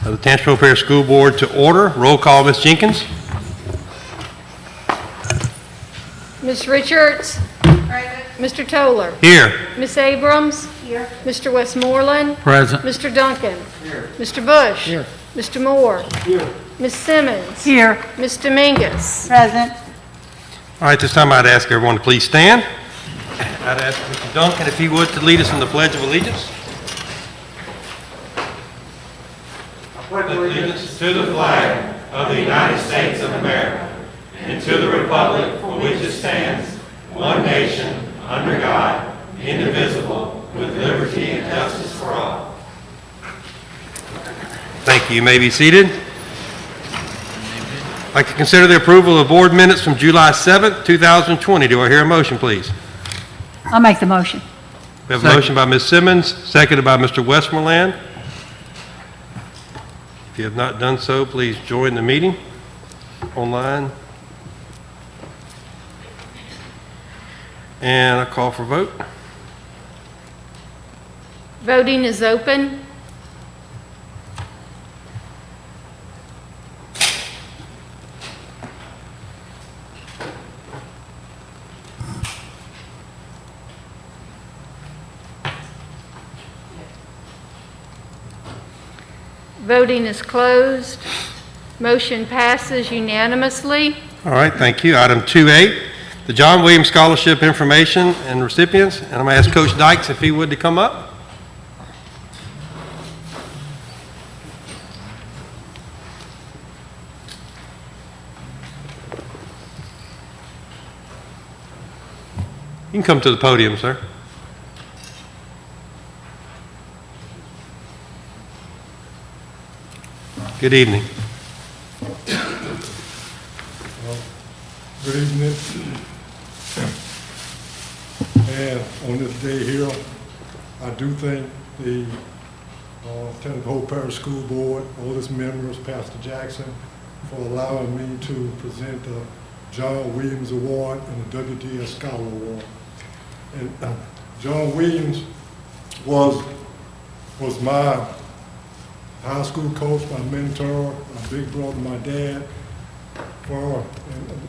of the Tangipahoa Parish School Board to order. Roll call, Ms. Jenkins. Ms. Richards. Present. Mr. Toller. Here. Ms. Abrams. Here. Mr. Westmoreland. Present. Mr. Duncan. Here. Mr. Bush. Here. Mr. Moore. Here. Ms. Simmons. Here. Ms. Dominguez. Present. All right, this time I'd ask everyone to please stand. I'd ask Mr. Duncan, if he would, to lead us in the Pledge of Allegiance. I pledge allegiance to the flag of the United States of America and to the republic for which it stands, one nation, under God, indivisible, with liberty and justice for all. Thank you. You may be seated. I'd like to consider the approval of board minutes from July 7th, 2020. Do I hear a motion, please? I'll make the motion. We have a motion by Ms. Simmons, seconded by Mr. Westmoreland. If you have not done so, please join the meeting online. And I call for vote. Voting is open. Voting is closed. Motion passes unanimously. All right, thank you. Item 2A, the John Williams Scholarship Information and Recipients. And I'm going to ask Coach Dykes if he would to come up. You can come to the podium, sir. Good evening. Good evening. And on this day here, I do thank the Tangipahoa Parish School Board, all its members, Pastor Jackson, for allowing me to present the John Williams Award and the WDS Scholar Award. And John Williams was my high school coach, my mentor, my big brother, my dad. And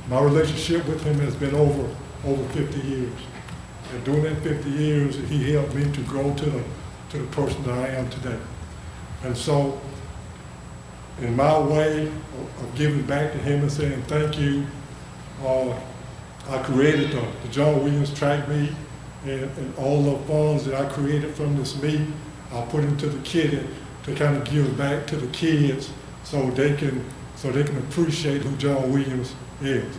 my relationship with him has been over 50 years. And during that 50 years, he helped me to grow to the person that I am today. And so, in my way of giving back to him and saying thank you, I created the John Williams track meet, and all the funds that I created from this meet, I put into the kit to kind of give back to the kids so they can appreciate who John Williams is.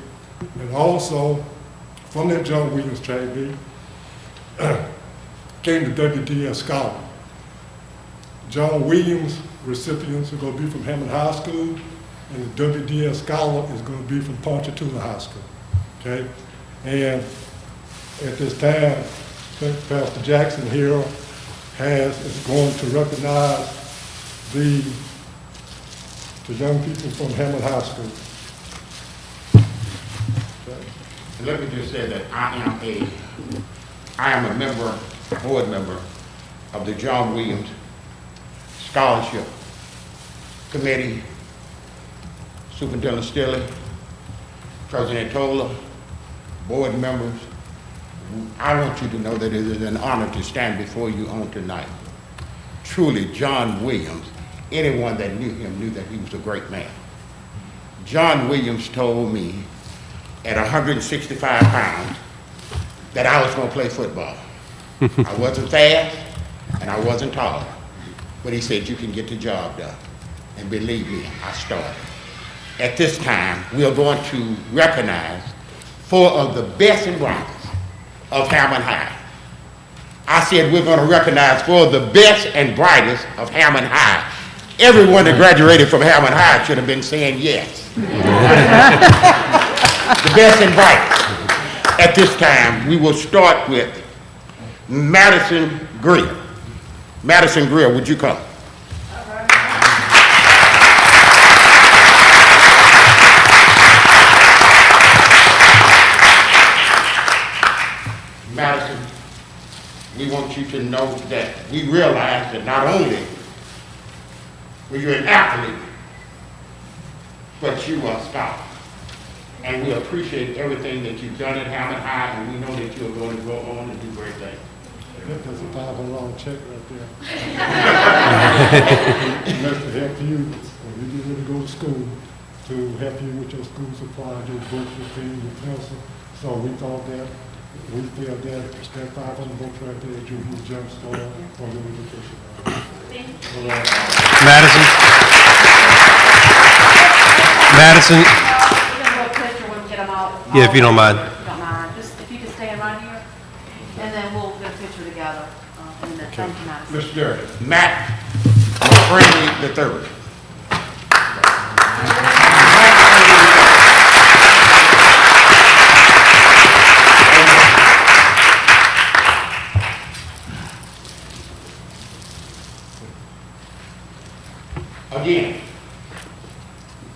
And also, from that John Williams track meet, came the WDS Scholar. John Williams recipients are going to be from Hammond High School, and the WDS Scholar is going to be from Ponchatoula High School. Okay? And at this time, Pastor Jackson here is going to recognize the young people from Hammond High School. Okay. And let me just say that I am a member, board member of the John Williams Scholarship Committee, Superintendent Stilley, President Toller, board members. I want you to know that it is an honor to stand before you on tonight. Truly, John Williams, anyone that knew him knew that he was a great man. John Williams told me at 165 pounds that I was going to play football. I wasn't fast and I wasn't tall, but he said you can get the job done. And believe me, I started. At this time, we are going to recognize 4 of the best and brightest of Hammond High. I said we're going to recognize 4 of the best and brightest of Hammond High. Everyone that graduated from Hammond High should have been saying yes. The best and brightest. At this time, we will start with Madison Greer. Madison Greer, would you come? Madison, we want you to know that we realize that not only Well, you're an athlete, but you are a scholar. And we appreciate everything that you've done at Hammond High, and we know that you are going to go on and do great things. That's a $500 check right there. And that's to help you when you get ready to go to school, to help you with your school supplies, your books, your pen, your pencil. So we thought that, we felt that $500 right there, you can jump start on your education. Madison? Madison? Yeah, if you don't mind. If you don't mind, just if you can stand right here, and then we'll get a picture together. And then thank you, Madison. Mr. Matt McCraney III. Again,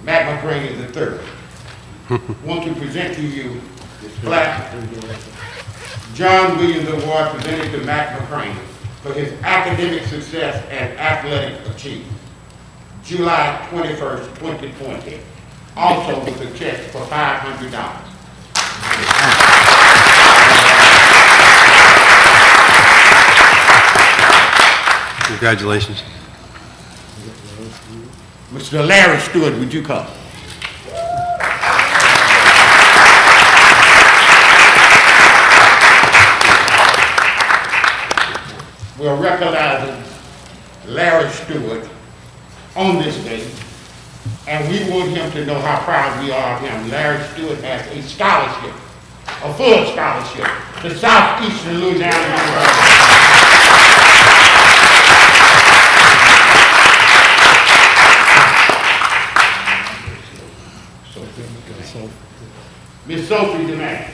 Matt McCraney III. Want to present to you this plaque, John Williams Award presented to Matt McCraney for his academic success and athletic achievement. July 21st, 2020. Also with a check for $500. Congratulations. Mr. Larry Stewart, would you come? We're recognizing Larry Stewart on this day, and we want him to know how proud we are of him. Larry Stewart has a scholarship, a full scholarship, to Southeastern Louisiana University. Miss Sophie DeMay.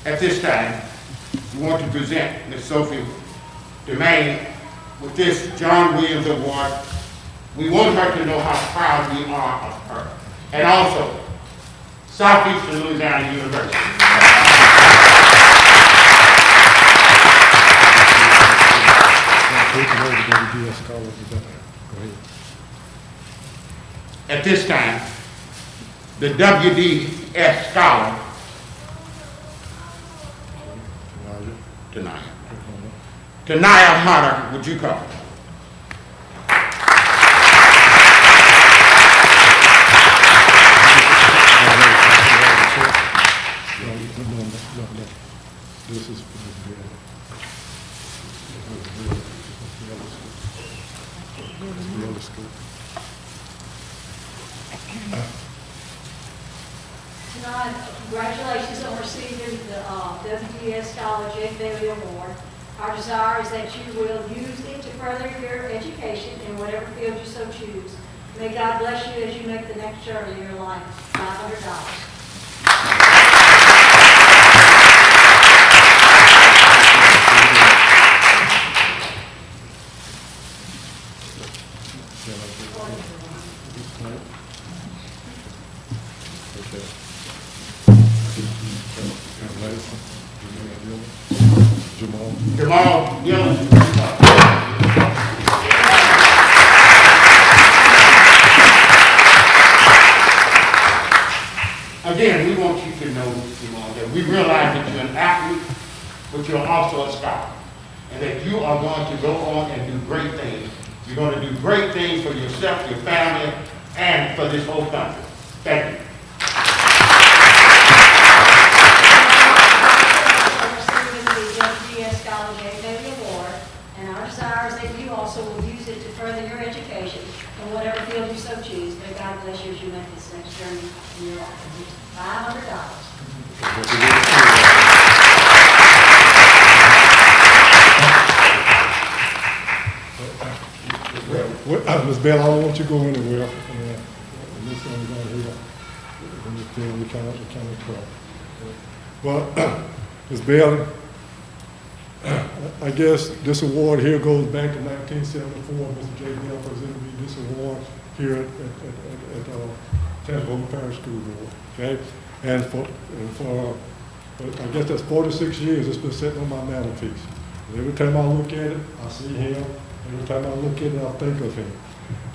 At this time, we want to present Miss Sophie DeMay with this John Williams Award. We want her to know how proud we are of her. And also, Southeastern Louisiana University. At this time, the WDS Scholar, Tanaya Hunter, would you come? This is for the other school. Tonight, congratulations on receiving the WDS Scholar Jake Bailey Award. Our desire is that you will use it to further your education in whatever field you so choose. May God bless you as you make the next journey in your life. $500. Jamal Dillon. Again, we want you to know, Jamal, that we realize that you're an athlete, but you're also a scholar, and that you are going to go on and do great things. You're going to do great things for yourself, your family, and for this whole country. Thank you. Also will use it to further your education in whatever field you so choose. May God bless you as you make this next journey in your life. $500. Ms. Bell, I don't want you to go anywhere. This thing right here, when you feel we kind of trouble. Well, Ms. Bell, I guess this award here goes back to 1974. Mr. J. Bell presented me this award here at Tenable Hope Parish School Board, okay? And for I guess that's 46 years it's been sitting on my mantelpiece. And every time I look at it, I see him. Every time I look at it, I think of him.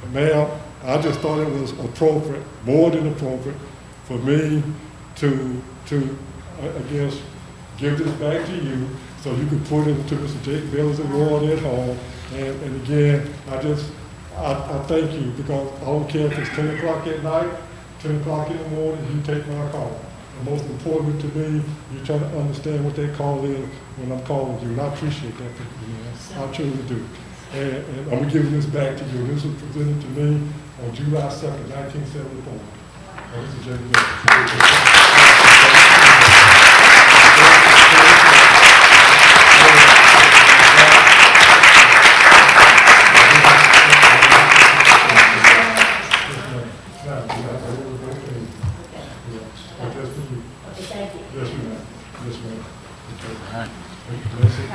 And ma'am, I just thought it was appropriate, more than appropriate, for me to I guess, give this back to you so you can put it into Mr. Jake Bailey's award at home. And again, I thank you because I don't care if it's 10 o'clock at night, 10 o'clock in the morning, you take my call. And most important to me, you're trying to understand what that call is when I'm calling you. And I appreciate that, I truly do. And I'm going to give this back to you. This was presented to me on July 2nd, 1974. Mr. Jake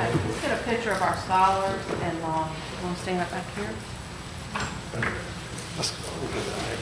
Okay, let's get a picture of our scholars and want to stand up back here? Come on, let's keep going.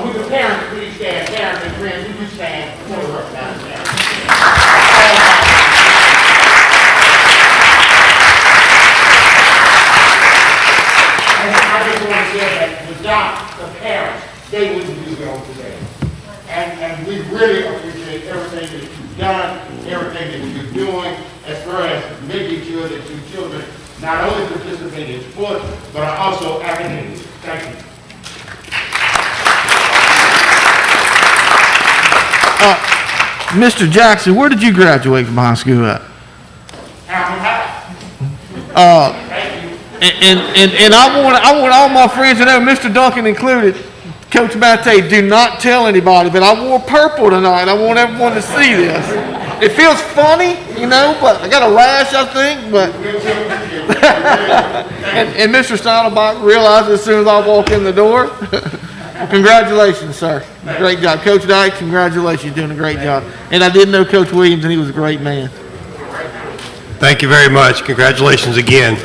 Would the parents please stand? Parents and friends, would you stand for the rest of the And I just want to say that without the parents, they wouldn't be here today. And we really appreciate everything that you've done, everything that you're doing, as far as making sure that your children not only participate in sports, but are also academics. Thank you. Mr. Jackson, where did you graduate from high school at? Thank you. And I want all my friends to know, Mr. Duncan included, Coach Matte, do not tell anybody, but I wore purple tonight. I want everyone to see this. It feels funny, you know, but I got a rash, I think, but. and Mr. Steinbach realized as soon as I walk in the door. Well, congratulations, sir. Great job. Coach Dyke, congratulations. You're doing a great job. And I did know Coach Williams, and he was a great man. Thank you very much. Congratulations again.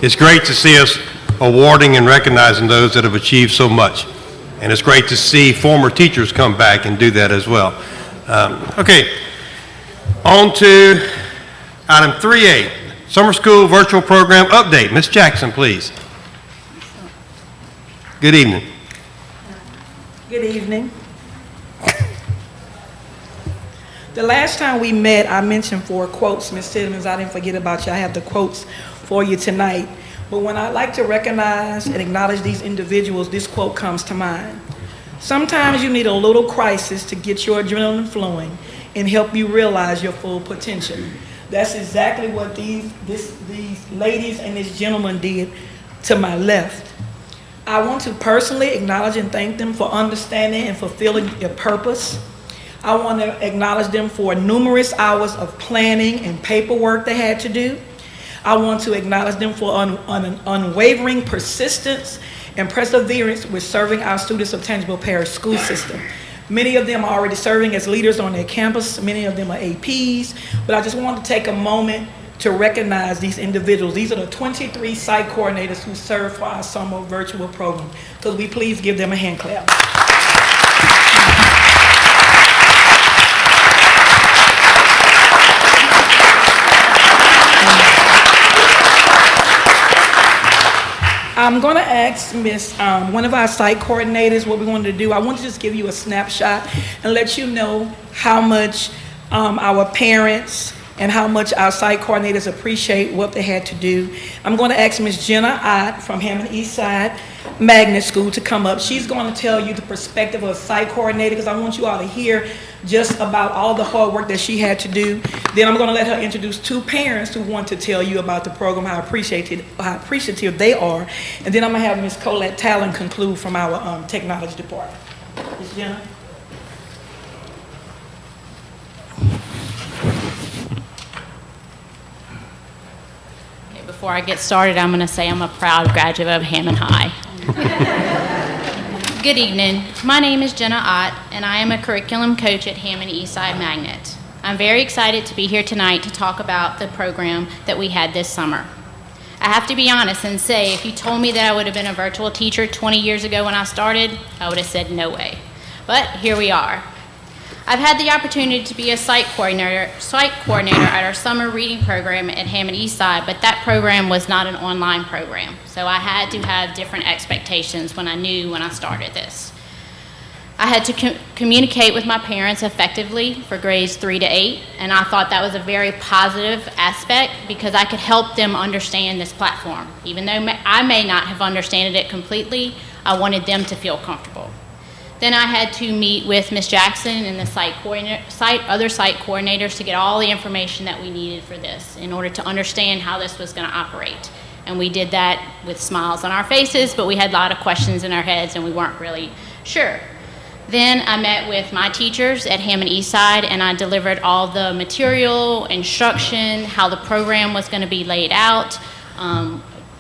It's great to see us awarding and recognizing those that have achieved so much. And it's great to see former teachers come back and do that as well. Okay, on to item 3A, Summer School Virtual Program Update. Ms. Jackson, please. Good evening. Good evening. The last time we met, I mentioned 4 quotes. Ms. Timmons, I didn't forget about you. I have the quotes for you tonight. But when I like to recognize and acknowledge these individuals, this quote comes to mind. Sometimes you need a little crisis to get your adrenaline flowing and help you realize your full potential. That's exactly what these ladies and this gentleman did to my left. I want to personally acknowledge and thank them for understanding and fulfilling their purpose. I want to acknowledge them for numerous hours of planning and paperwork they had to do. I want to acknowledge them for unwavering persistence and perseverance with serving our students of Tangible Parish School System. Many of them are already serving as leaders on their campus. Many of them are APs. But I just want to take a moment to recognize these individuals. These are the 23 site coordinators who serve for our summer virtual program. Could we please give them a hand clap? I'm going to ask one of our site coordinators what we wanted to do. I want to just give you a snapshot and let you know how much our parents and how much our site coordinators appreciate what they had to do. I'm going to ask Ms. Jenna Ott from Hammond Eastside Magnet School to come up. She's going to tell you the perspective of a site coordinator, because I want you all to hear just about all the hard work that she had to do. Then I'm going to let her introduce two parents who want to tell you about the program, how appreciative they are. And then I'm going to have Ms. Colette Talon conclude from our technology department. Ms. Jenna? Before I get started, I'm going to say I'm a proud graduate of Hammond High. Good evening. My name is Jenna Ott, and I am a curriculum coach at Hammond Eastside Magnet. I'm very excited to be here tonight to talk about the program that we had this summer. I have to be honest and say, if you told me that I would have been a virtual teacher 20 years ago when I started, I would have said no way. But here we are. I've had the opportunity to be a site coordinator at our summer reading program at Hammond Eastside, but that program was not an online program, so I had to have different expectations when I started this. I had to communicate with my parents effectively for grades 3 to 8, and I thought that was a very positive aspect because I could help them understand this platform. Even though I may not have understood it completely, I wanted them to feel comfortable. Then I had to meet with Ms. Jackson and the other site coordinators to get all the information that we needed for this in order to understand how this was going to operate. And we did that with smiles on our faces, but we had a lot of questions in our heads and we weren't really sure. Then I met with my teachers at Hammond Eastside and I delivered all the material, instruction, how the program was going to be laid out.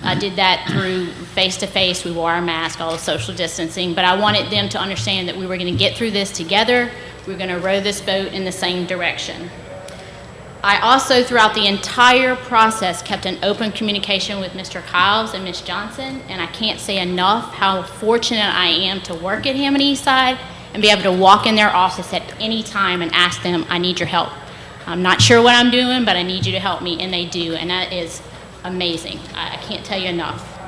I did that through face-to-face. We wore our mask, all the social distancing, but I wanted them to understand that we were going to get through this together. We were going to row this boat in the same direction. I also, throughout the entire process, kept an open communication with Mr. Kyles and Ms. Johnson, and I can't say enough how fortunate I am to work at Hammond Eastside and be able to walk in their office at any time and ask them, I need your help. I'm not sure what I'm doing, but I need you to help me, and they do, and that is amazing. I can't tell you enough.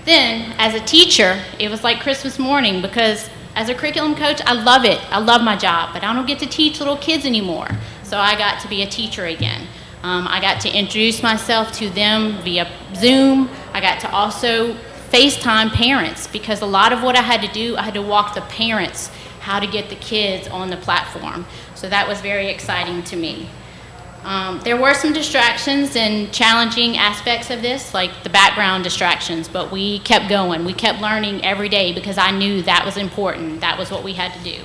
Then, as a teacher, it was like Christmas morning because as a curriculum coach, I love it. I love my job, but I don't get to teach little kids anymore. So I got to be a teacher again. I got to introduce myself to them via Zoom. I got to also FaceTime parents because a lot of what I had to do, I had to walk the parents how to get the kids on the platform. So that was very exciting to me. There were some distractions and challenging aspects of this, like the background distractions, but we kept going. We kept learning every day because I knew that was important. That was what we had to do.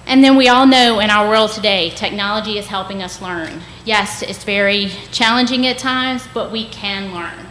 And then we all know in our world today, technology is helping us learn. Yes, it's very challenging at times, but we can learn.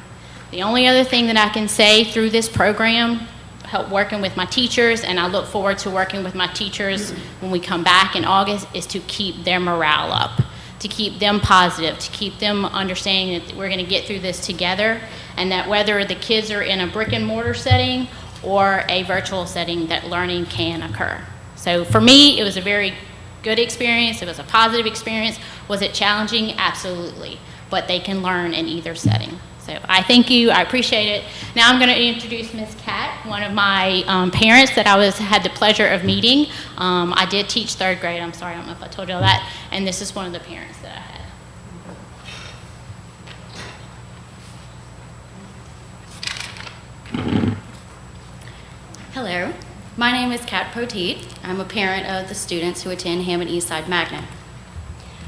The only other thing that I can say through this program, help working with my teachers, and I look forward to working with my teachers when we come back in August, is to keep their morale up, to keep them positive, to keep them understanding that we're going to get through this together, and that whether the kids are in a brick and mortar setting or a virtual setting, that learning can occur. So for me, it was a very good experience. It was a positive experience. Was it challenging? Absolutely. But they can learn in either setting. So I thank you. I appreciate it. Now I'm going to introduce Ms. Kat, one of my parents that I had the pleasure of meeting. I did teach 3rd grade. I'm sorry, I don't know if I told you all that. And this is one of the parents that I had. Hello, my name is Kat Poteet. I'm a parent of the students who attend Hammond Eastside Magnet.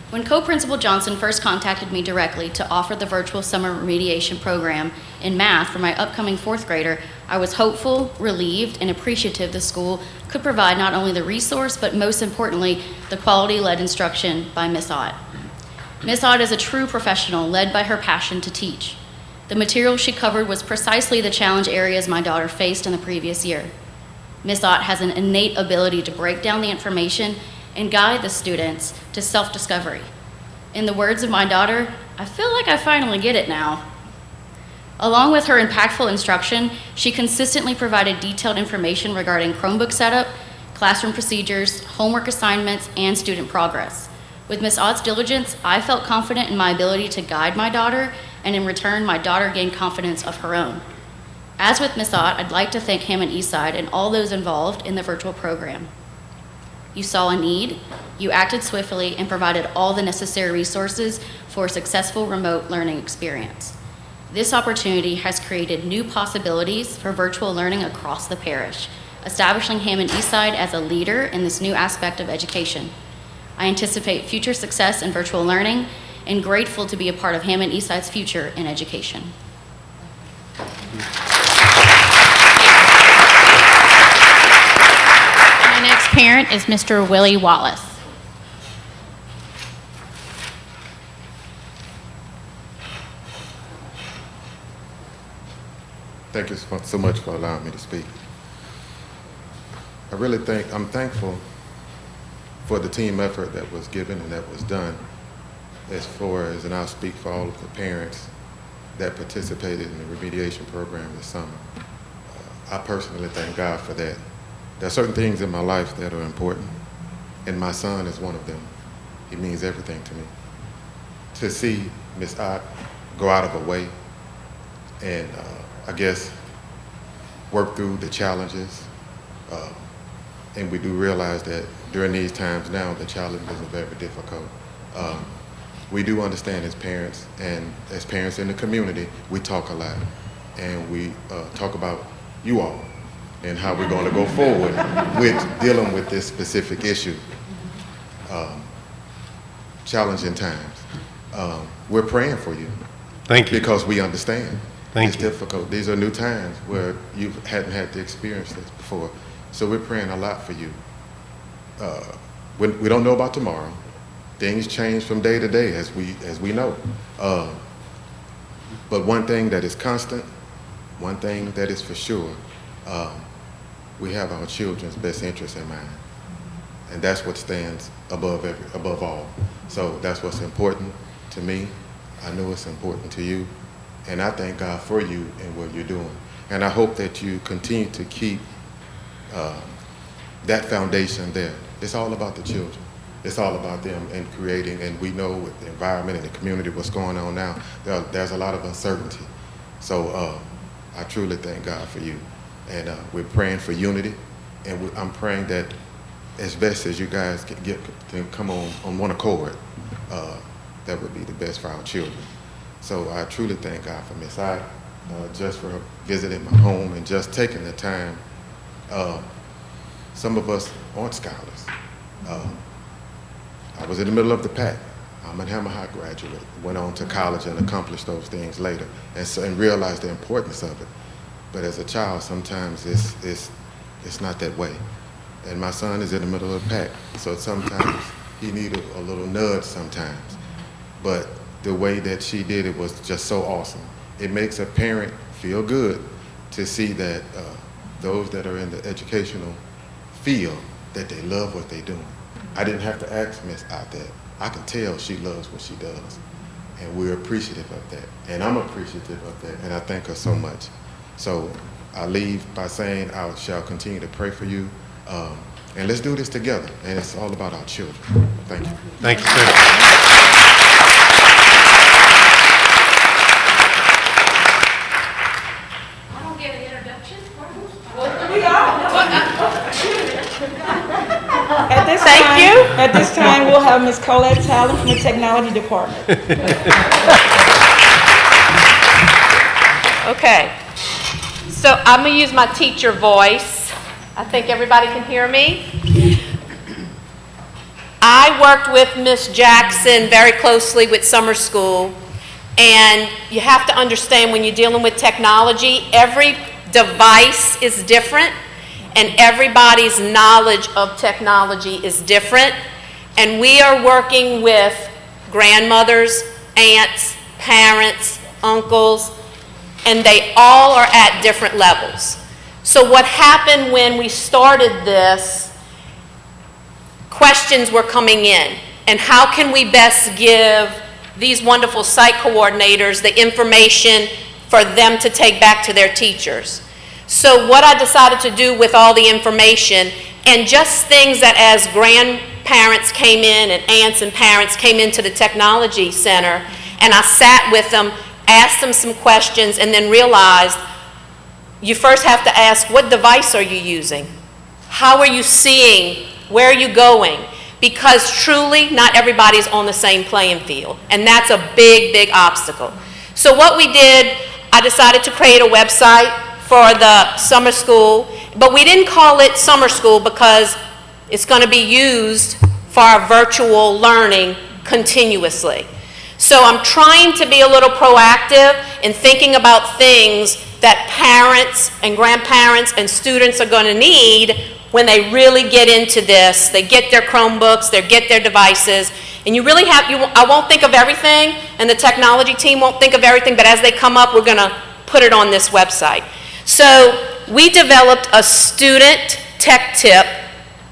When Co-Principal Johnson first contacted me directly to offer the virtual summer remediation program in math for my upcoming 4th grader, I was hopeful, relieved, and appreciative the school could provide not only the resource, but most importantly, the quality-led instruction by Ms. Ott. Ms. Ott is a true professional led by her passion to teach. The material she covered was precisely the challenge areas my daughter faced in the previous year. Ms. Ott has an innate ability to break down the information and guide the students to self-discovery. In the words of my daughter, I feel like I finally get it now. Along with her impactful instruction, she consistently provided detailed information regarding Chromebook setup, classroom procedures, homework assignments, and student progress. With Ms. Ott's diligence, I felt confident in my ability to guide my daughter and in return, my daughter gained confidence of her own. As with Ms. Ott, I'd like to thank Hammond Eastside and all those involved in the virtual program. You saw a need, you acted swiftly, and provided all the necessary resources for a successful remote learning experience. This opportunity has created new possibilities for virtual learning across the parish, establishing Hammond Eastside as a leader in this new aspect of education. I anticipate future success in virtual learning and grateful to be a part of Hammond Eastside's future in education. My next parent is Mr. Willie Wallace. Thank you so much for allowing me to speak. I'm thankful for the team effort that was given and that was done as far as, and I'll speak for all of the parents that participated in the remediation program this summer. I personally thank God for that. There are certain things in my life that are important, and my son is one of them. He means everything to me. To see Ms. Ott go out of her way and I guess work through the challenges, and we do realize that during these times now, the challenges are very difficult. We do understand as parents, and as parents in the community, we talk a lot, and we talk about you all and how we're going to go forward with dealing with this specific issue. Challenging times. We're praying for you. Thank you. Because we understand. Thank it's you. difficult. These are new times where you hadn't had to experience this before. So we're praying a lot for you. We don't know about tomorrow. Things change from day to day, as we know. But one thing that is constant, one thing that is for sure, we have our children's best interests in mind, and that's what stands above all. So that's what's important to me. I know it's important to you, and I thank God for you and what you're doing. And I hope that you continue to keep that foundation there. It's all about the children. It's all about them and creating, and we know with the environment and the community what's going on now, there's a lot of uncertainty. So I truly thank God for you. And we're praying for unity, and I'm praying that as best as you guys can come on one accord, that would be the best for our children. So I truly thank God for Miss Ott, just for visiting my home and just taking the time. Some of us aren't scholars. I was in the middle of the pack. I'm a Hammer High graduate, went on to college and accomplished those things later, and realized the importance of it. But as a child, sometimes it's not that way. And my son is in the middle of the pack, so sometimes he needed a little nudge sometimes. But the way that she did it was just so awesome. It makes a parent feel good to see that those that are in the educational field, that they love what they're doing. I didn't have to ask Miss Ott that. I can tell she loves what she does, and we're appreciative of that. And I'm appreciative of that, and I thank her so much. So I leave by saying I shall continue to pray for you, and let's do this together. And it's all about our children. Thank you. Thank you, sir. At this time, we'll have Ms. Colette Talon from the Technology Department. Okay, so I'm going to use my teacher voice. I think everybody can hear me. I worked with Miss Jackson very closely with summer school, and you have to understand when you're dealing with technology, every device is different, and everybody's knowledge of technology is different. And we are working with grandmothers, aunts, parents, uncles, and they all are at different levels. So what happened when we started this, questions were coming in. And how can we best give these wonderful site coordinators the information for them to take back to their teachers? So what I decided to do with all the information, and just things that as grandparents came in and aunts and parents came into the technology center, and I sat with them, asked them some questions, and then realized you first have to ask, what device are you using? How are you seeing? Where are you going? Because truly, not everybody's on the same playing field, and that's a big, big obstacle. So what we did, I decided to create a website for the summer school, but we didn't call it summer school because it's going to be used for our virtual learning continuously. So I'm trying to be a little proactive in thinking about things that parents and grandparents and students are going to need when they really get into this. They get their Chromebooks, they get their devices, and you really have, I won't think of everything, and the technology team won't think of everything, but as they come up, we're going to put it on this website. So we developed a student tech tip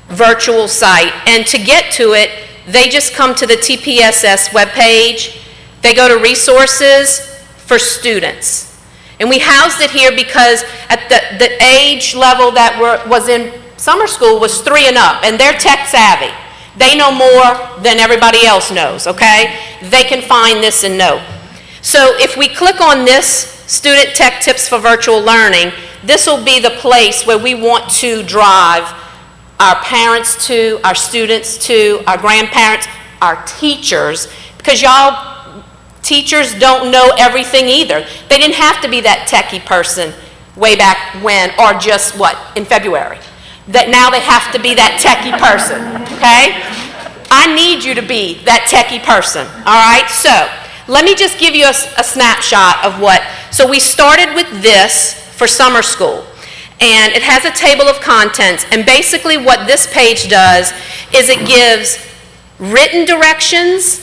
virtual site, and to get to it, they just come to the TPSS webpage. They go to resources for students. And we housed it here because at the age level that was in summer school was 3 and up, and they're tech savvy. They know more than everybody else knows, okay? They can find this and know. So if we click on this, Student Tech Tips for Virtual Learning, this will be the place where we want to drive our parents to, our students to, our grandparents, our teachers, because y'all, teachers don't know everything either. They didn't have to be that techie person way back when, or just what, in February. That now they have to be that techie person, okay? I need you to be that techie person, all right? So let me just give you a snapshot of what, so we started with this for summer school. And it has a table of contents, and basically what this page does is it gives written directions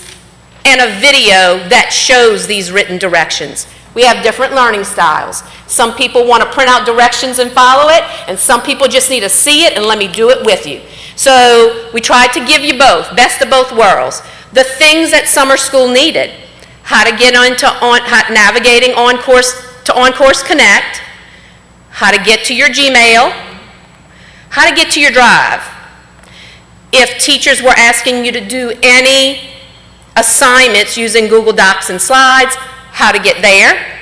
and a video that shows these written directions. We have different learning styles. Some people want to print out directions and follow it, and some people just need to see it and let me do it with you. So we tried to give you both, best of both worlds. The things that summer school needed, how to get into navigating to OnCourse Connect, how to get to your Gmail, how to get to your Drive. If teachers were asking you to do any assignments using Google Docs and slides, how to get there.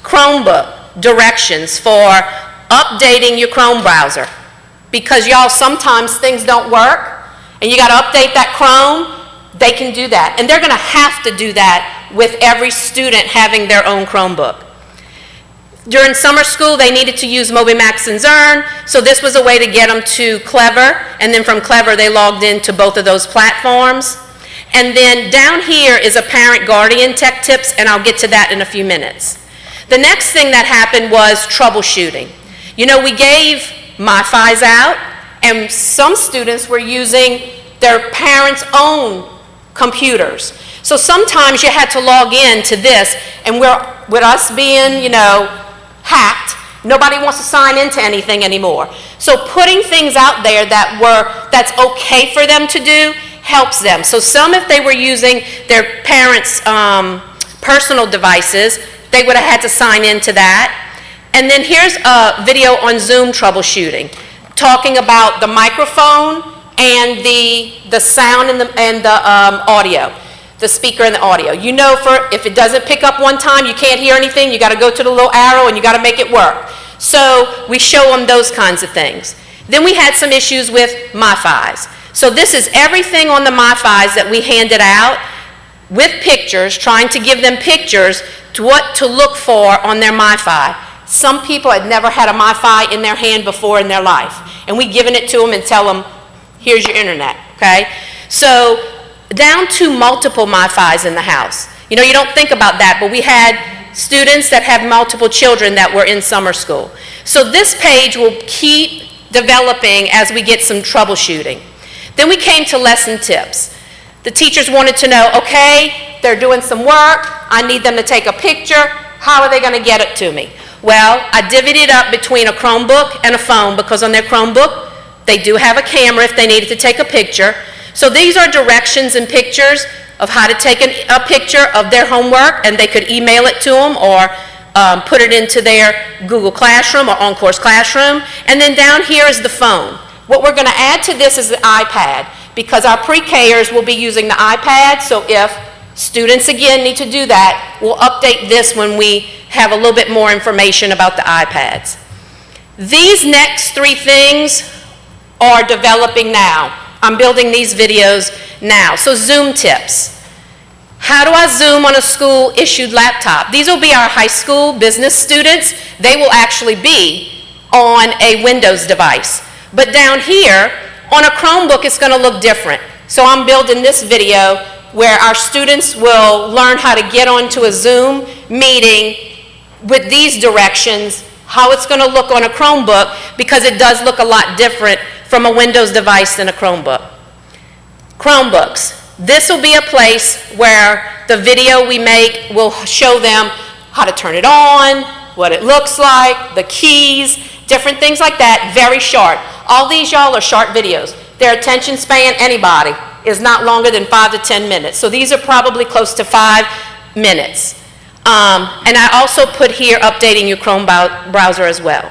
Chromebook directions for updating your Chrome browser. Because y'all, sometimes things don't work, and you got to update that Chrome, they can do that. And they're going to have to do that with every student having their own Chromebook. During summer school, they needed to use MobyMax and Zern, so this was a way to get them to Clever, and then from Clever, they logged into both of those platforms. And then down here is a parent-guardian tech tips, and I'll get to that in a few minutes. The next thing that happened was troubleshooting. You know, we gave MiFis out, and some students were using their parents' own computers. So sometimes you had to log in to this, and with us being, you know, hacked, nobody wants to sign into anything anymore. So putting things out there that's okay for them to do helps them. So some, if they were using their parents' personal devices, they would have had to sign into that. And then here's a video on Zoom troubleshooting, talking about the microphone and the sound and the audio, the speaker and the audio. You know, if it doesn't pick up one time, you can't hear anything, you got to go to the little arrow and you got to make it work. So we show them those kinds of things. Then we had some issues with MiFis. So this is everything on the MiFis that we handed out with pictures, trying to give them pictures to what to look for on their MiFi. Some people had never had a MiFi in their hand before in their life. And we've given it to them and tell them, here's your internet, okay? So down to multiple MiFis in the house. You know, you don't think about that, but we had students that have multiple children that were in summer school. So this page will keep developing as we get some troubleshooting. Then we came to lesson tips. The teachers wanted to know, okay, they're doing some work, I need them to take a picture, how are they going to get it to me? Well, I divvied it up between a Chromebook and a phone, because on their Chromebook, they do have a camera if they needed to take a picture. So these are directions and pictures of how to take a picture of their homework, and they could email it to them or put it into their Google Classroom or OnCourse Classroom. And then down here is the phone. What we're going to add to this is the iPad, because our pre-Kers will be using the iPad, so if Students, again, need to do that. We'll update this when we have a little bit more information about the iPads. These next 3 things are developing now. I'm building these videos now. So Zoom tips. How do I Zoom on a school-issued laptop? These will be our high school business students. They will actually be on a Windows device. But down here, on a Chromebook, it's going to look different. So I'm building this video where our students will learn how to get onto a Zoom meeting with these directions, how it's going to look on a Chromebook, because it does look a lot different from a Windows device than a Chromebook. Chromebooks. This will be a place where the video we make will show them how to turn it on, what it looks like, the keys, different things like that, very short. All these, y'all, are short videos. Their attention span, anybody, is not longer than 5 to 10 minutes. So these are probably close to 5 minutes. And I also put here updating your Chrome browser as well.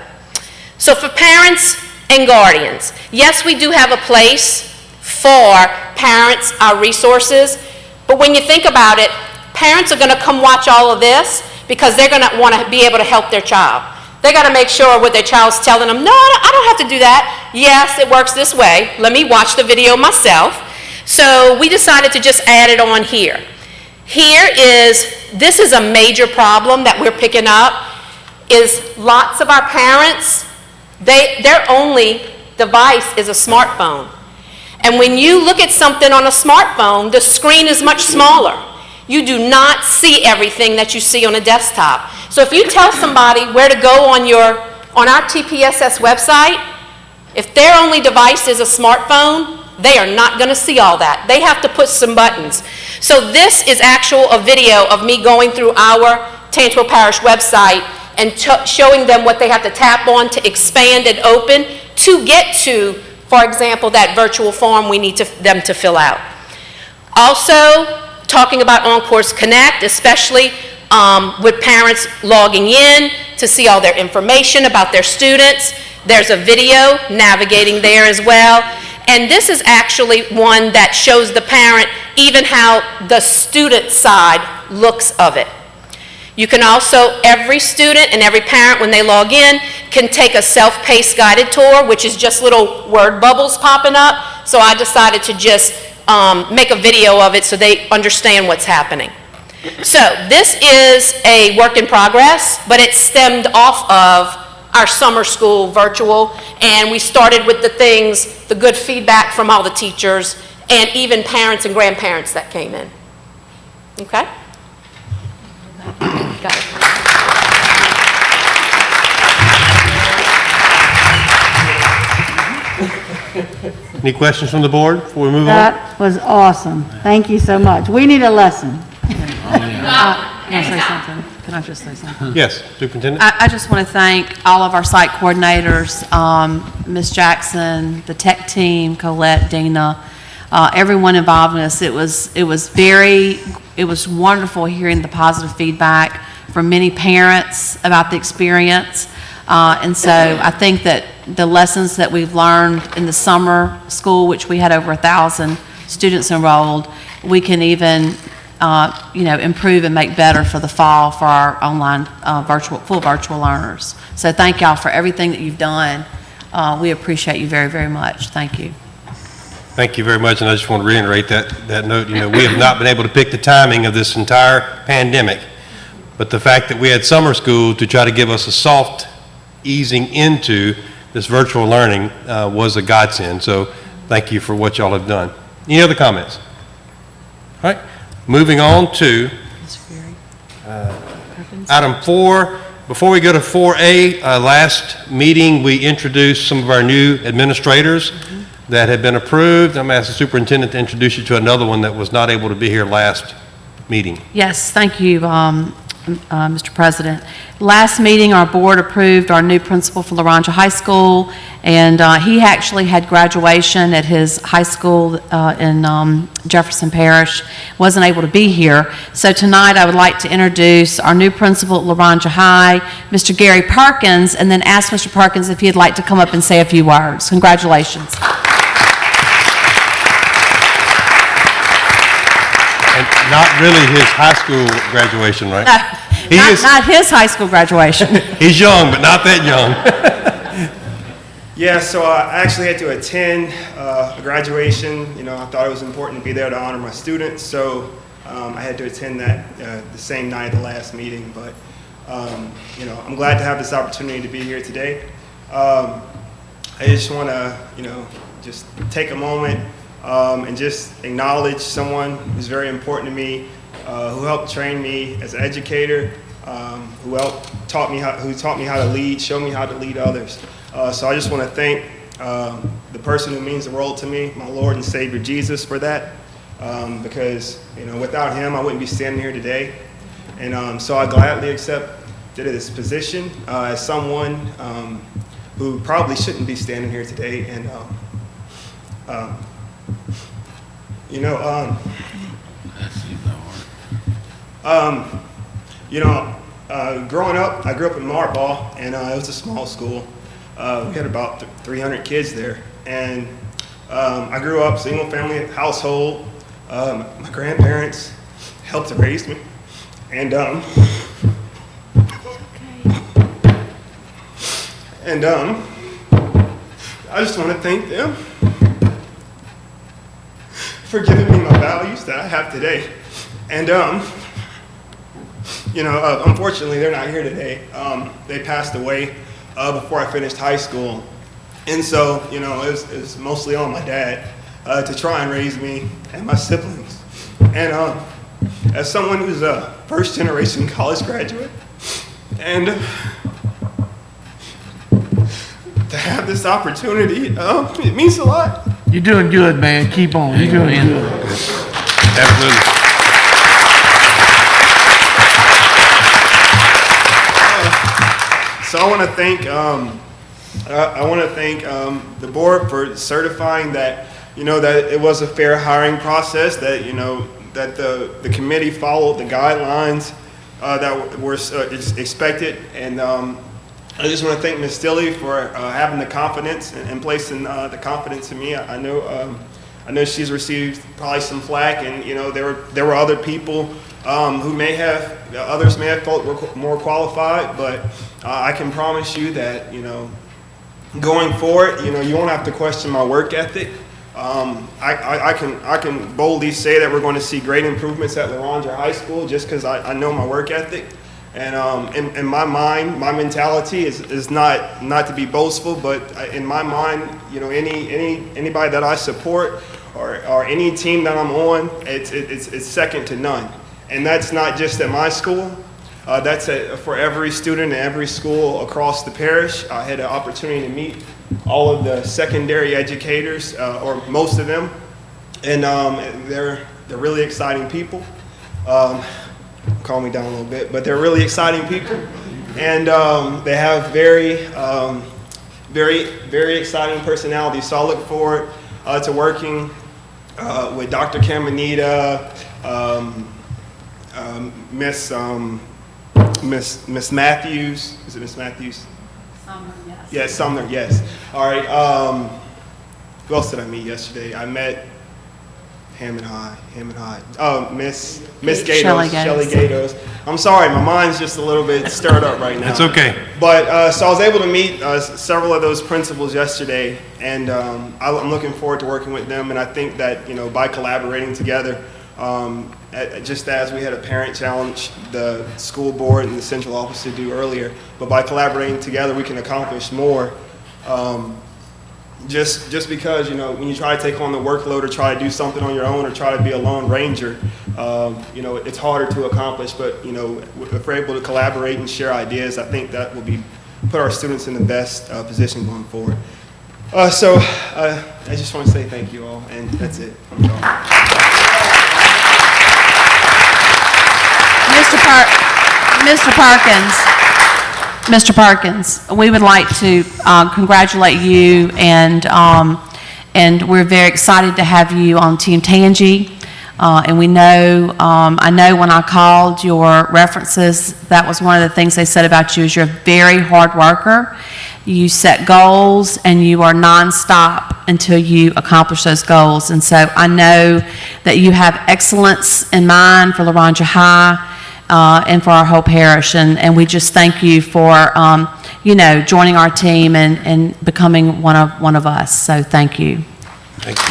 So for parents and guardians, yes, we do have a place for parents, our resources, but when you think about it, parents are going to come watch all of this because they're going to want to be able to help their child. They got to make sure what their child's telling them, no, I don't have to do that. Yes, it works this way. Let me watch the video myself. So we decided to just add it on here. This is a major problem that we're picking up, is lots of our parents, their only device is a smartphone. And when you look at something on a smartphone, the screen is much smaller. You do not see everything that you see on a desktop. So if you tell somebody where to go on our TPSS website, if their only device is a smartphone, they are not going to see all that. They have to push some buttons. So this is a video of me going through our Tangipahoa Parish website and showing them what they have to tap on to expand and open to get to, for example, that virtual form we need them to fill out. Also, talking about OnCourse Connect, especially with parents logging in to see all their information about their students. There's a video navigating there as well. And this is actually one that shows the parent even how the student side looks of it. You can also, every student and every parent, when they log in, can take a self-paced guided tour, which is just little word bubbles popping up. So I decided to just make a video of it so they understand what's happening. So this is a work in progress, but it stemmed off of our summer school virtual, and we started with the good feedback from all the teachers and even parents and grandparents that came in. Okay? Got it. Any questions from the board before we move on? That was awesome. Thank you so much. We need a lesson. Can I say something? Can I just say something? Yes, Superintendent. I just want to thank all of our site coordinators, Ms. Jackson, the tech team, Colette, Dina, everyone involved in this. It was wonderful hearing the positive feedback from many parents about the experience. And so I think that the lessons that we've learned in the summer school, which we had over 1,000 students enrolled, we can even improve and make better for the fall for our online full virtual learners. So thank y'all for everything that you've done. We appreciate you very, very much. Thank you. Thank you very much, and I just want to reiterate that note. We have not been able to pick the timing of this entire pandemic, but the fact that we had summer school to try to give us a soft easing into this virtual learning was a godsend. So thank you for what y'all have done. Any other comments? All right. Moving on to item 4. Before we go to 4A, last meeting we introduced some of our new administrators that have been approved. I'm going to ask the superintendent to introduce you to another one that was not able to be here last meeting. Yes, thank you, Mr. President. Last meeting, our board approved our new principal for Laranja High School, and he actually had graduation at his high school in Jefferson Parish, wasn't able to be here. So tonight I would like to introduce our new principal at Laranja High, Mr. Gary Perkins, and then ask Mr. Perkins if he'd like to come up and say a few words. Congratulations. And Not really his high school graduation, right? Not his high school graduation. He's young, but not that young. Yeah, so I actually had to attend a graduation. You know, I thought it was important to be there to honor my students, so I had to attend that the same night of the last meeting. But, you know, I'm glad to have this opportunity to be here today. I just want to, you know, just take a moment and just acknowledge someone who's very important to me, who helped train me as an educator, who taught me how to lead, show me how to lead others. So I just want to thank the person who means the world to me, my Lord and Savior Jesus, for that, because, you know, without him I wouldn't be standing here today. And so I gladly accepted this position as someone who probably shouldn't be standing here today. And you know, growing up, I grew up in Marlboro, and it was a small school. We had about 300 kids there, and I grew up single-family household. My grandparents helped to raise me, and I just want to thank them for giving me my values that I have today. And you know, unfortunately, they're not here today. They passed away before I finished high school. And so, you know, it was mostly on my dad to try and raise me and my siblings. And as someone who's a first-generation college graduate, and to have this opportunity, it means a lot. You're doing good, man. Keep on. You're doing good. Absolutely. So I want to thank the board for certifying that, you know, that it was a fair hiring process, that, you know, that the committee followed the guidelines that were expected. And I just want to thank Ms. Stilley for having the confidence and placing the confidence in me. I know she's received probably some flack, and, you know, there were other people others may have felt were more qualified, but I can promise you that, you know, going forward, you know, you won't have to question my work ethic. I can boldly say that we're going to see great improvements at LaRondra High School just because I know my work ethic. And in my mind, my mentality is not to be boastful, but in my mind, you know, anybody that I support or any team that I'm on, it's second to none. And that's not just at my school. That's for every student in every school across the parish. I had an opportunity to meet all of the secondary educators, or most of them, and they're really exciting people. Calm me down a little bit, but they're really exciting people, and they have very exciting personalities. So I look forward to working with Dr. Caminita, Miss Matthews. Is it Miss Matthews? Sumner, yes. Yes, Sumner, yes. All right. Who else did I meet yesterday? I met Hammond High. Oh, Miss Gatos, Shelly Gatos. I'm sorry, my mind's just a little bit stirred up right now. It's okay. But so I was able to meet several of those principals yesterday, and I'm looking forward to working with them. And I think that, you know, by collaborating together, just as we had a parent challenge the school board and the central office to do earlier, but by collaborating together we can accomplish more. Just because, you know, when you try to take on the workload or try to do something on your own or try to be a lone ranger, you know, it's harder to accomplish. But, you know, if we're able to collaborate and share ideas, I think that will put our students in the best position going forward. So I just want to say thank you all, and that's it. Mr. Parkins, we would like to congratulate you, and we're very excited to have you on Team Tangi. And we know, I know when I called your references, that was one of the things they said about you is you're a very hard worker. You set goals, and you are nonstop until you accomplish those goals. And so I know that you have excellence in mind for LaRonja High and for our whole parish. And we just thank you for, joining our team and becoming one of us. So thank you. Thank you.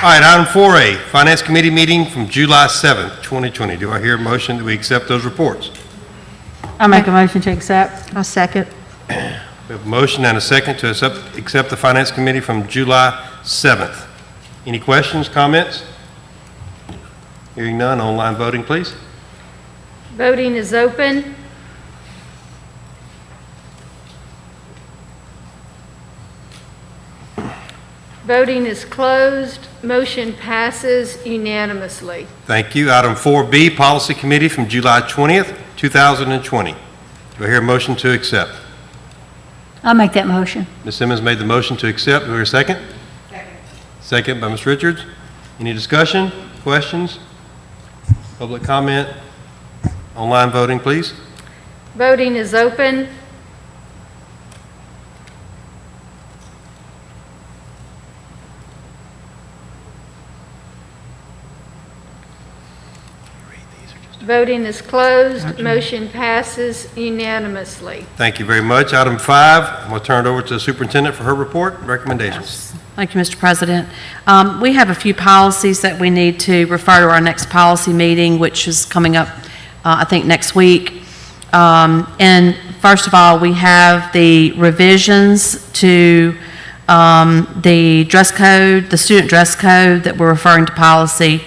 All right, item 4A, Finance Committee meeting from July 7th, 2020. Do I hear a motion that we accept those reports? I'll make a motion to accept. I'll second. We have a motion and a second to accept the Finance Committee from July 7th. Any questions, comments? Hearing none, online voting, please. Voting is open. Voting is closed. Motion passes unanimously. Thank you. Item 4B, Policy Committee from July 20th, 2020. Do I hear a motion to accept? I'll make that motion. Ms. Simmons made the motion to accept. Do I hear a second? Second. Second by Ms. Richards. Any discussion, questions, public comment? Online voting, please. Voting is open. Voting is closed. Motion passes unanimously. Thank you very much. Item 5, I'm going to turn it over to the superintendent for her report and recommendations. Thank you, Mr. President. We have a few policies that we need to refer to our next policy meeting, which is coming up, I think, next week. And first of all, we have the revisions to the dress code, the student dress code that we're referring to policy.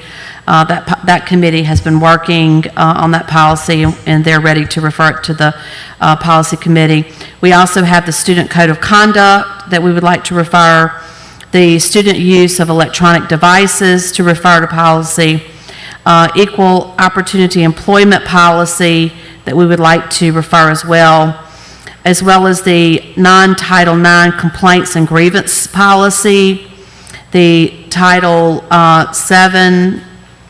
That committee has been working on that policy, and they're ready to refer it to the policy committee. We also have the student code of conduct that we would like to refer, the student use of electronic devices to refer to policy, equal opportunity employment policy that we would like to refer as well as the non-Title IX complaints and grievance policy, the Title VII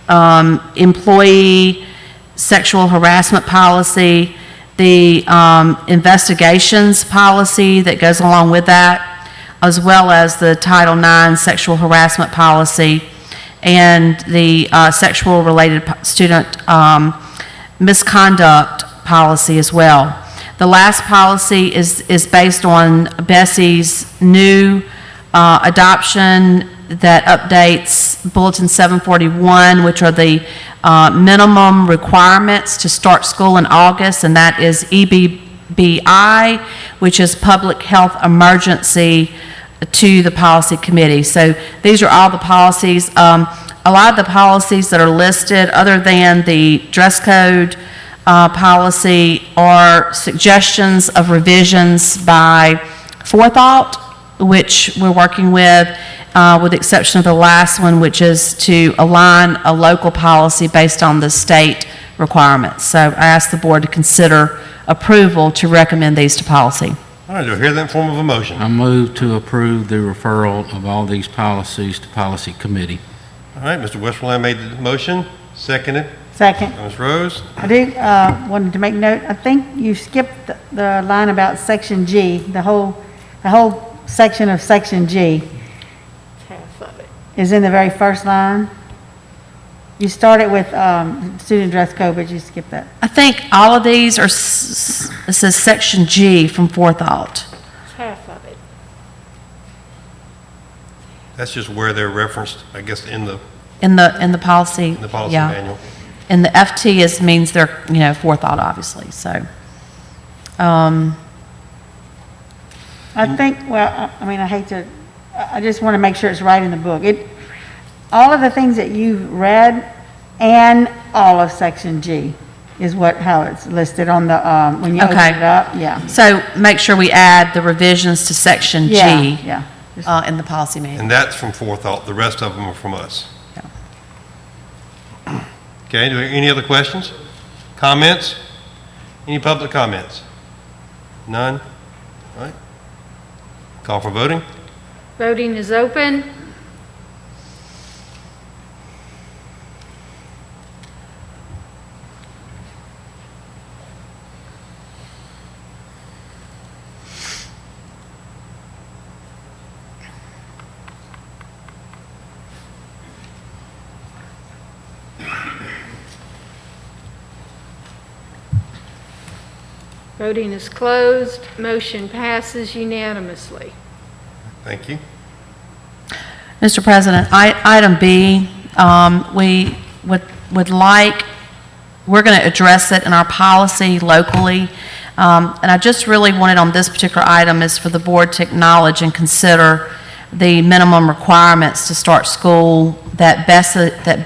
employee sexual harassment policy, the investigations policy that goes along with that, as well as the Title IX sexual harassment policy and the sexual related student misconduct policy as well. The last policy is based on Bessie's new adoption that updates Bulletin 741, which are the minimum requirements to start school in August, and that is EBBI, which is Public Health Emergency, to the Policy Committee. So these are all the policies. A lot of the policies that are listed, other than the dress code policy, are suggestions of revisions by Forethought, which we're working with the exception of the last one, which is to align a local policy based on the state requirements. So I ask the board to consider approval to recommend these to policy. All right, do I hear that in form of a motion? I move to approve the referral of all these policies to Policy Committee. All right, Mr. Westerland made the motion, seconded Second. by Ms. Rose. I do wanted to make note, I think you skipped the line about Section G, the whole section of Section G. Half of it. Is in the very first line. You started with student dress code, but you skipped that. I think all of these are, it says Section G from Forethought. Half of it. That's just where they're referenced, I guess, in the policy. in the policy yeah. manual. And the FT means they're, Forethought, obviously, so. I think, well, I mean, I just want to make sure it's right in the book. All of the things that you've read and all of Section G is how it's listed on the, when you open it up, yeah. So make sure we add the revisions to Section G. Yeah. In the policy manual. And that's from Forethought. The rest of them are from us. Yeah. Okay, any other questions? Comments? Any public comments? None? All right. Call for voting. Voting is open. Voting is closed. Motion passes unanimously. Thank you. Mr. President, item B, we would like, we're going to address it in our policy locally, and I just really wanted on this particular item is for the board to acknowledge and consider the minimum requirements to start school that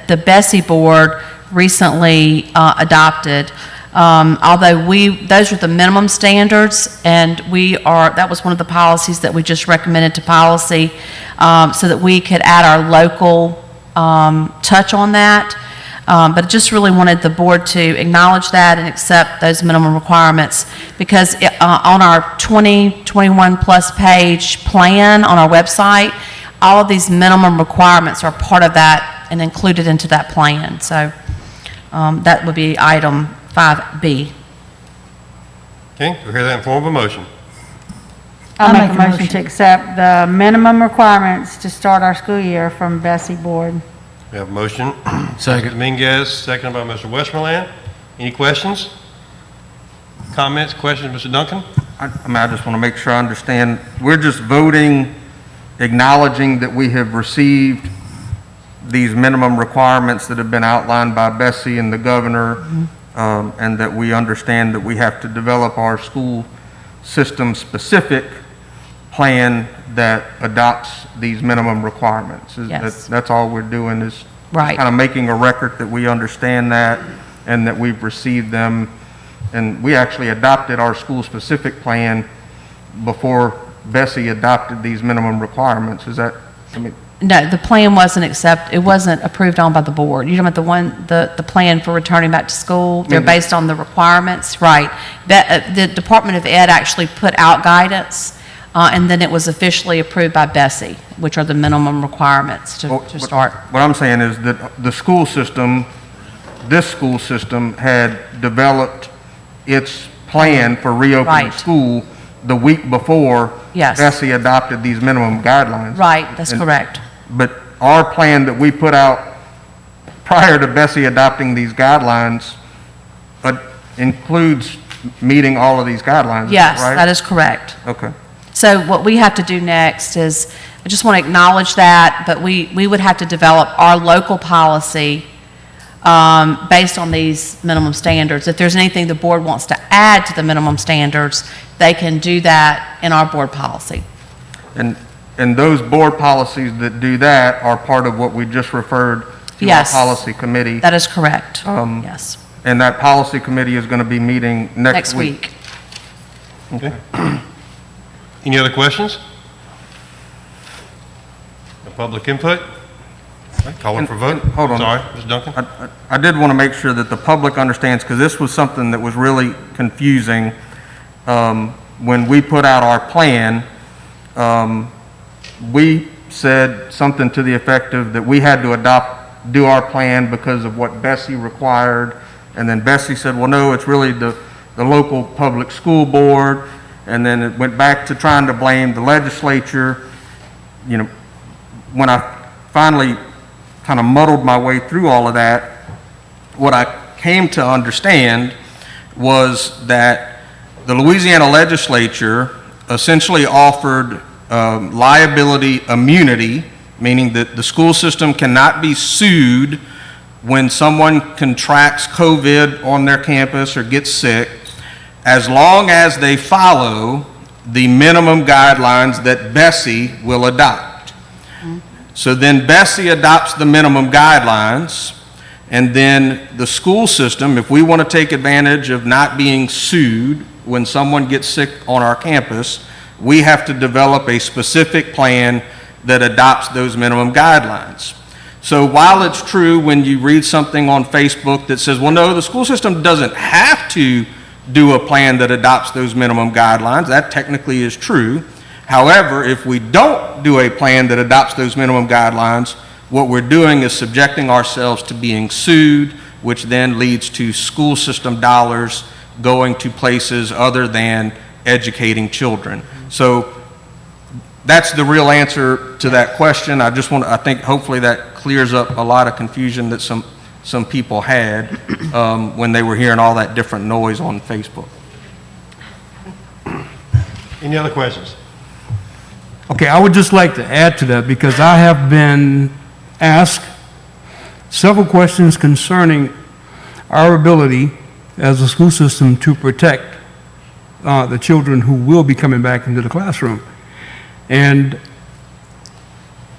the Bessie board recently adopted. Although those are the minimum standards, and that was one of the policies that we just recommended to policy, so that we could add our local touch on that. But just really wanted the board to acknowledge that and accept those minimum requirements, because on our 21 plus page plan on our website, all of these minimum requirements are part of that and included into that plan. So that would be item 5B. Okay, we'll hear that in form of a motion. I'll make a motion to accept the minimum requirements to start our school year from Bessie Board. We have a motion. Second. Dominguez, seconded by Mr. Westmoreland. Any questions? Comments, questions, Mr. Duncan? I just want to make sure I understand. We're just voting, acknowledging that we have received these minimum requirements that have been outlined by Bessie and the governor, and that we understand that we have to develop our school system specific plan that adopts these minimum requirements. Yes. That's all we're doing is Right. kind of making a record that we understand that and that we've received them. And we actually adopted our school specific plan before Bessie adopted these minimum requirements. Is that, I mean? No, the plan it wasn't approved on by the board. You're talking about the plan for returning back to school? They're based on the requirements, right. The Department of Ed actually put out guidance, and then it was officially approved by Bessie, which are the minimum requirements to start. What I'm saying is that the school system, this school system had developed its plan for reopening Right. school the week before Yes. Bessie adopted these minimum guidelines. Right, that's correct. But our plan that we put out prior to Bessie adopting these guidelines includes meeting all of these guidelines, Yes, right? that is correct. Okay. So what we have to do next is, I just want to acknowledge that, but we would have to develop our local policy based on these minimum standards. If there's anything the board wants to add to the minimum standards, they can do that in our board policy. And those board policies that do that are part of what we just referred to Yes. our policy committee. That is correct. Yes. And that policy committee is going to be meeting next week. Okay. Any other questions? No public input? Calling for vote. Hold on. Sorry, Mr. Duncan. I did want to make sure that the public understands, because this was something that was really confusing. When we put out our plan, we said something to the effect of that we had to do our plan because of what Bessie required. And then Bessie said, well, no, it's really the local public school board. And then it went back to trying to blame the legislature. You know, when I finally kind of muddled my way through all of that, what I came to understand was that the Louisiana legislature essentially offered liability immunity, meaning that the school system cannot be sued when someone contracts COVID on their campus or gets sick, as long as they follow the minimum guidelines that Bessie will adopt. So then Bessie adopts the minimum guidelines, and then the school system, if we want to take advantage of not being sued when someone gets sick on our campus, we have to develop a specific plan that adopts those minimum guidelines. So while it's true when you read something on Facebook that says, well, no, the school system doesn't have to do a plan that adopts those minimum guidelines, that technically is true. However, if we don't do a plan that adopts those minimum guidelines, what we're doing is subjecting ourselves to being sued, which then leads to school system dollars going to places other than educating children. So that's the real answer to that question. I think hopefully that clears up a lot of confusion that some people had when they were hearing all that different noise on Facebook. Any other questions? Okay, I would just like to add to that because I have been asked several questions concerning our ability as a school system to protect the children who will be coming back into the classroom. And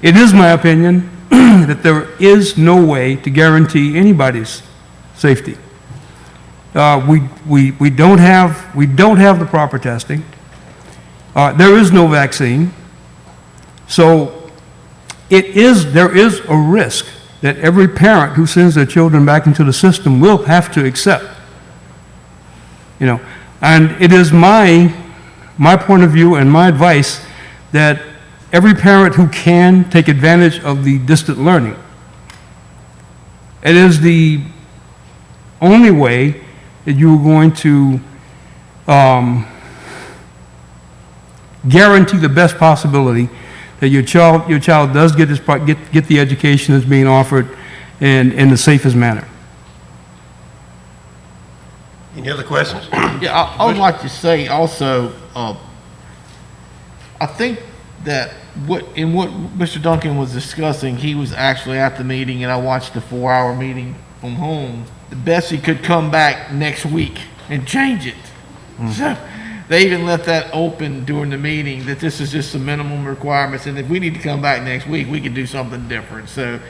it is my opinion that there is no way to guarantee anybody's safety. We don't have the proper testing. There is no vaccine. So there is a risk that every parent who sends their children back into the system will have to accept. And it is my point of view and my advice that every parent who can take advantage of the distant learning. It is the only way that you're going to guarantee the best possibility that your child does get the education that's being offered in the safest manner. Any other questions? Yeah, I would like to say also, I think that what Mr. Duncan was discussing, he was actually at the meeting, and I watched the 4-hour meeting from home. Bessie could come back next week and change it. So they even left that open during the meeting, that this is just the minimum requirements, and if we need to come back next week, we can do something different. So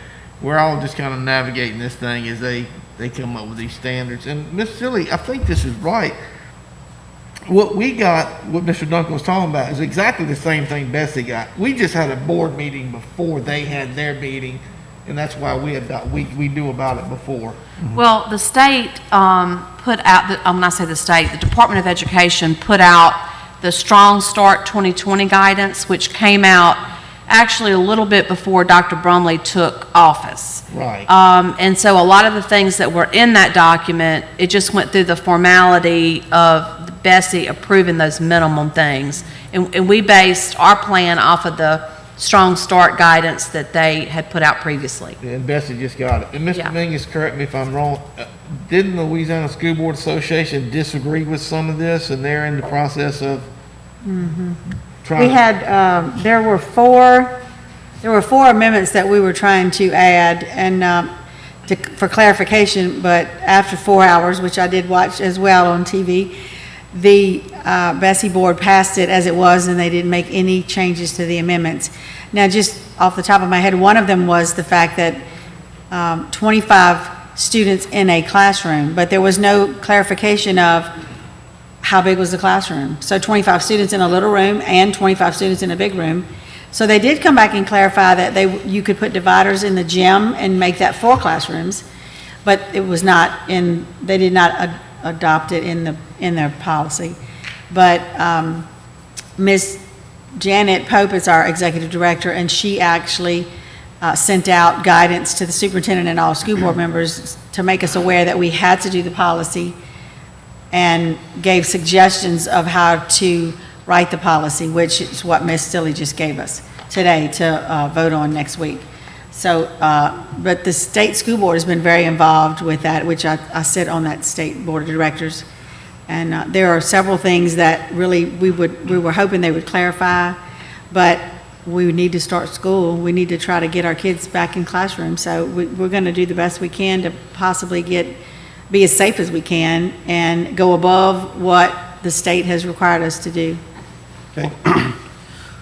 we're all just kind of navigating this thing as they come up with these standards. And Ms. Silly, I think this is right. What we got, what Mr. Duncan was talking about, is exactly the same thing Bessie got. We just had a board meeting before they had their meeting, and that's why we knew about it before. Well, the state put out, when I say the state, the Department of Education put out the Strong Start 2020 guidance, which came out actually a little bit before Dr. Brumley took office. Right. And so a lot of the things that were in that document, it just went through the formality of Bessie approving those minimum things. And we based our plan off of the Strong Start guidance that they had put out previously. And Bessie just got it. And Mr. Yeah. Mingus, correct me if I'm wrong, didn't the Louisiana School Board Association disagree with some of this, and they're in the process of trying? We had, there were four amendments that we were trying to add and for clarification, but after 4 hours, which I did watch as well on TV, the Bessie board passed it as it was, and they didn't make any changes to the amendments. Now, just off the top of my head, one of them was the fact that 25 students in a classroom, but there was no clarification of how big was the classroom. So 25 students in a little room and 25 students in a big room. So they did come back and clarify that you could put dividers in the gym and make that 4 classrooms, but it was not in, they did not adopt it in their policy. But Ms. Janet Pope is our executive director, and she actually sent out guidance to the superintendent and all school board members to make us aware that we had to do the policy, and gave suggestions of how to write the policy, which is what Ms. Stilley just gave us today to vote on next week. So, but the state school board has been very involved with that, which I sit on that state board of directors. And there are several things that really we were hoping they would clarify, but we would need to start school. We need to try to get our kids back in classrooms. So we're going to do the best we can to possibly be as safe as we can and go above what the state has required us to do. Okay.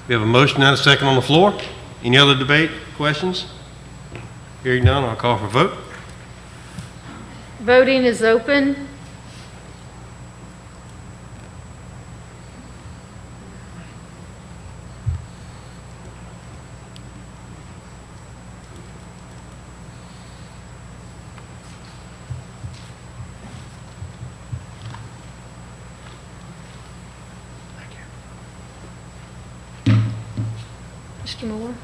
We have a motion and a second on the floor. Any other debate, questions? Hearing none, I'll call for vote. Voting is open. Mr. Moore?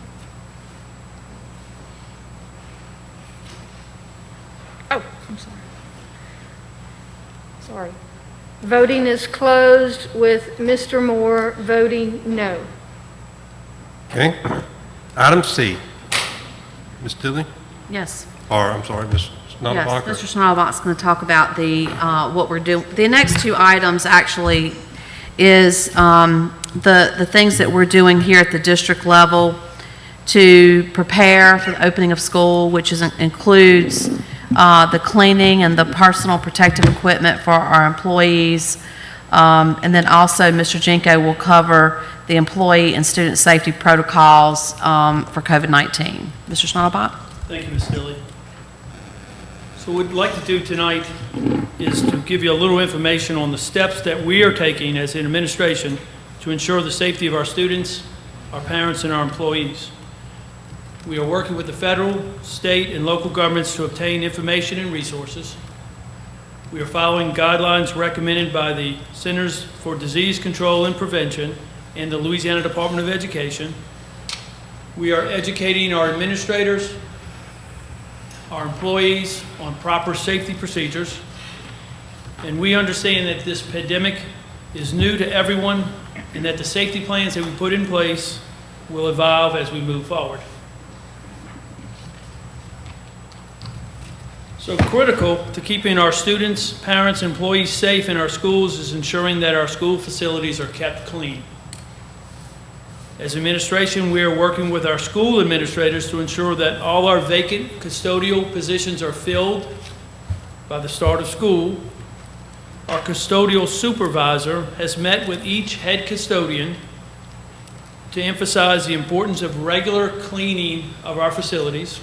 Oh, I'm sorry. Sorry. Voting is closed with Mr. Moore voting no. Okay. Item C. Ms. Tilley? Yes. Or, I'm sorry, Ms. Schneiderbacher? Yes, Mr. Schneiderbacher's going to talk about what we're doing. The next 2 items actually is the things that we're doing here at the district level to prepare for the opening of school, which includes the cleaning and the personal protective equipment for our employees. And then also, Mr. Jenko will cover the employee and student safety protocols for COVID-19. Mr. Schneiderbach? Thank you, Ms. Stilley. So what we'd like to do tonight is to give you a little information on the steps that we are taking as an administration to ensure the safety of our students, our parents, and our employees. We are working with the federal, state, and local governments to obtain information and resources. We are following guidelines recommended by the Centers for Disease Control and Prevention and the Louisiana Department of Education. We are educating our administrators, our employees on proper safety procedures, and we understand that this pandemic is new to everyone and that the safety plans that we put in place will evolve as we move forward. So critical to keeping our students, parents, employees safe in our schools is ensuring that our school facilities are kept clean. As administration, we are working with our school administrators to ensure that all our vacant custodial positions are filled by the start of school. Our custodial supervisor has met with each head custodian to emphasize the importance of regular cleaning of our facilities.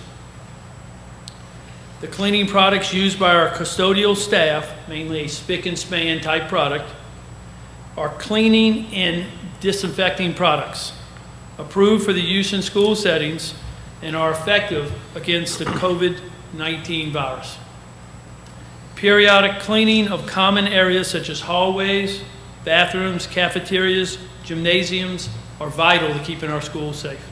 The cleaning products used by our custodial staff, mainly a spick and span type product, are cleaning and disinfecting products approved for the use in school settings and are effective against the COVID-19 virus. Periodic cleaning of common areas such as hallways, bathrooms, cafeterias, gymnasiums are vital to keeping our schools safe.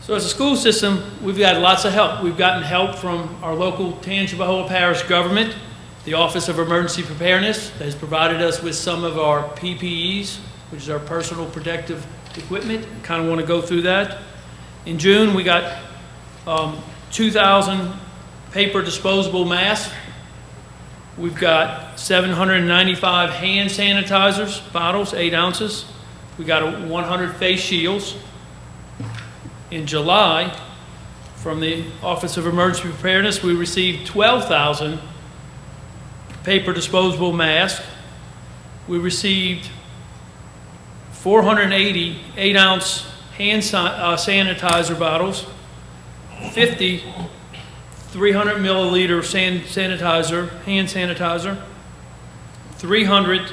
So as a school system, we've got lots of help. We've gotten help from our local Tangipahoa Parish government, the Office of Emergency Preparedness that has provided us with some of our PPEs, which is our personal protective equipment. Kind of want to go through that. In June, we got 2,000 paper disposable masks. We've got 795 hand sanitizers, bottles, 8 ounces. We got 100 face shields. In July, from the Office of Emergency Preparedness, we received 12,000 paper disposable masks. We received 480 8-ounce hand sanitizer bottles, 50 300 milliliter hand sanitizer, 300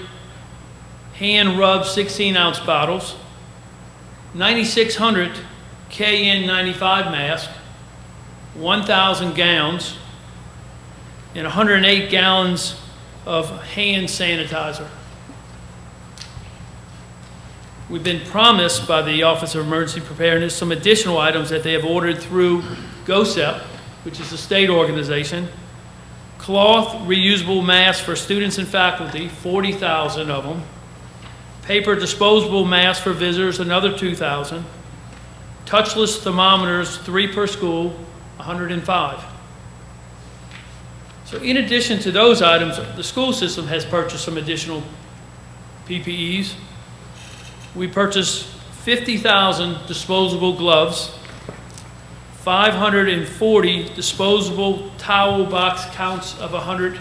hand rub 16-ounce bottles, 9,600 KN95 masks, 1,000 gowns, and 108 gallons of hand sanitizer. We've been promised by the Office of Emergency Preparedness some additional items that they have ordered through GOSEP, which is a state organization. Cloth reusable masks for students and faculty, 40,000 of them. Paper disposable masks for visitors, another 2,000. Touchless thermometers, 3 per school, 105. So in addition to those items, the school system has purchased some additional PPEs. We purchased 50,000 disposable gloves, 540 disposable towel box counts of 100,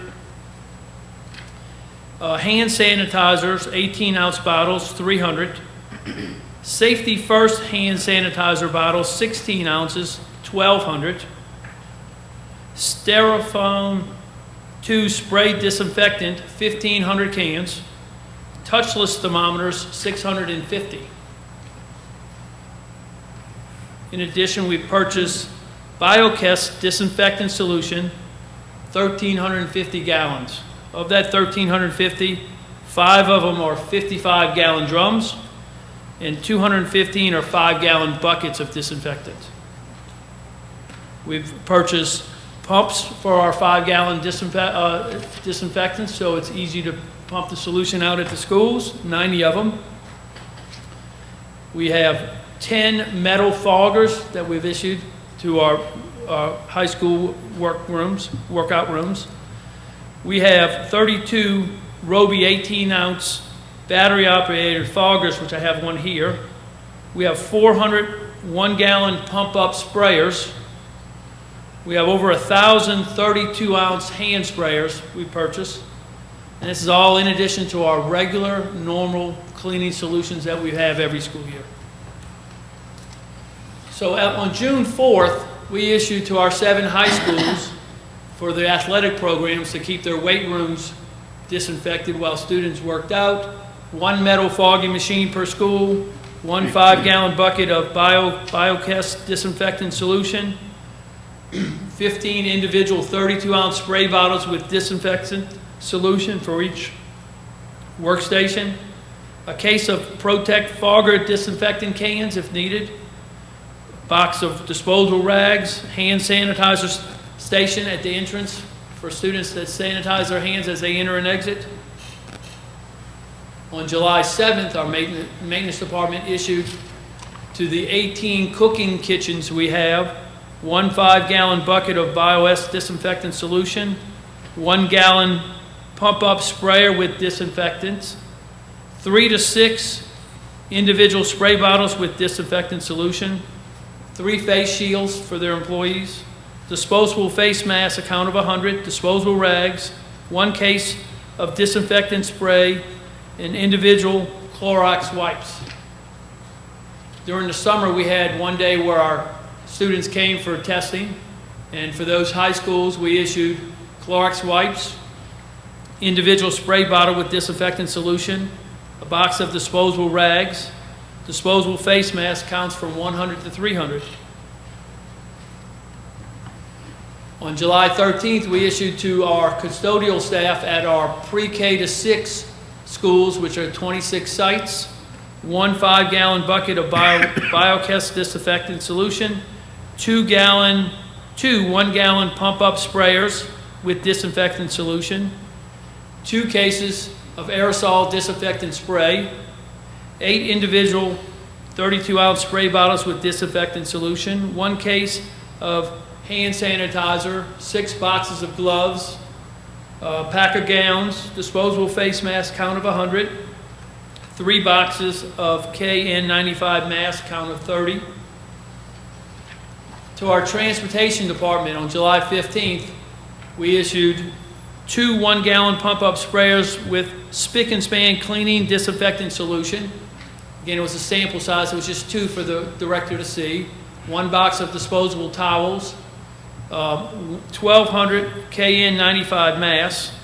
hand sanitizers, 18-ounce bottles, 300, Safety First hand sanitizer bottles, 16 ounces, 1,200, Styrofoam 2 spray disinfectant, 1,500 cans, touchless thermometers, 650. In addition, we purchased BioKest disinfectant solution, 1,350 gallons. Of that 1,350, 5 of them are 55-gallon drums, and 215 are 5-gallon buckets of disinfectant. We've purchased pumps for our 5-gallon disinfectants, so it's easy to pump the solution out at the schools, 90 of them. We have 10 metal foggers that we've issued to our high school workout rooms. We have 32 Roby 18-ounce battery-operated foggers, which I have one here. We have 400 one-gallon pump-up sprayers. We have over 1,000 32-ounce hand sprayers we purchased. And this is all in addition to our regular, normal cleaning solutions that we have every school year. So on June 4th, we issued to our 7 high schools for the athletic programs to keep their weight rooms disinfected while students worked out, 1 metal fogging machine per school, 1 5-gallon bucket of BioKest disinfectant solution, 15 individual 32-ounce spray bottles with disinfectant solution for each workstation, a case of Protect Fogger disinfectant cans if needed, a box of disposable rags, hand sanitizer station at the entrance for students that sanitize their hands as they enter and exit. On July 7th, our maintenance department issued to the 18 cooking kitchens we have 1 5-gallon bucket of BioS disinfectant solution, 1 gallon pump-up sprayer with disinfectants, 3 to 6 individual spray bottles with disinfectant solution, 3 face shields for their employees, disposable face masks, a count of 100, disposable rags, 1 case of disinfectant spray, and individual Clorox wipes. During the summer, we had one day where our students came for testing, and for those high schools, we issued Clorox wipes, individual spray bottle with disinfectant solution, a box of disposable rags, disposable face mask counts from 100 to 300. On July 13th, we issued to our custodial staff at our pre-K to 6 schools, which are 26 sites, 1 5-gallon bucket of BioKest disinfectant solution, 2 1-gallon pump-up sprayers with disinfectant solution, 2 cases of aerosol disinfectant spray, 8 individual 32-ounce spray bottles with disinfectant solution, 1 case of hand sanitizer, 6 boxes of gloves, a pack of gowns, disposable face mask, count of 100, 3 boxes of KN95 masks, count of 30. To our transportation department on July 15th, we issued 2 1-gallon pump-up sprayers with spick and span cleaning disinfectant solution. Again, it was a sample size, it was just 2 for the director to see. 1 box of disposable towels, 1,200 KN95 masks.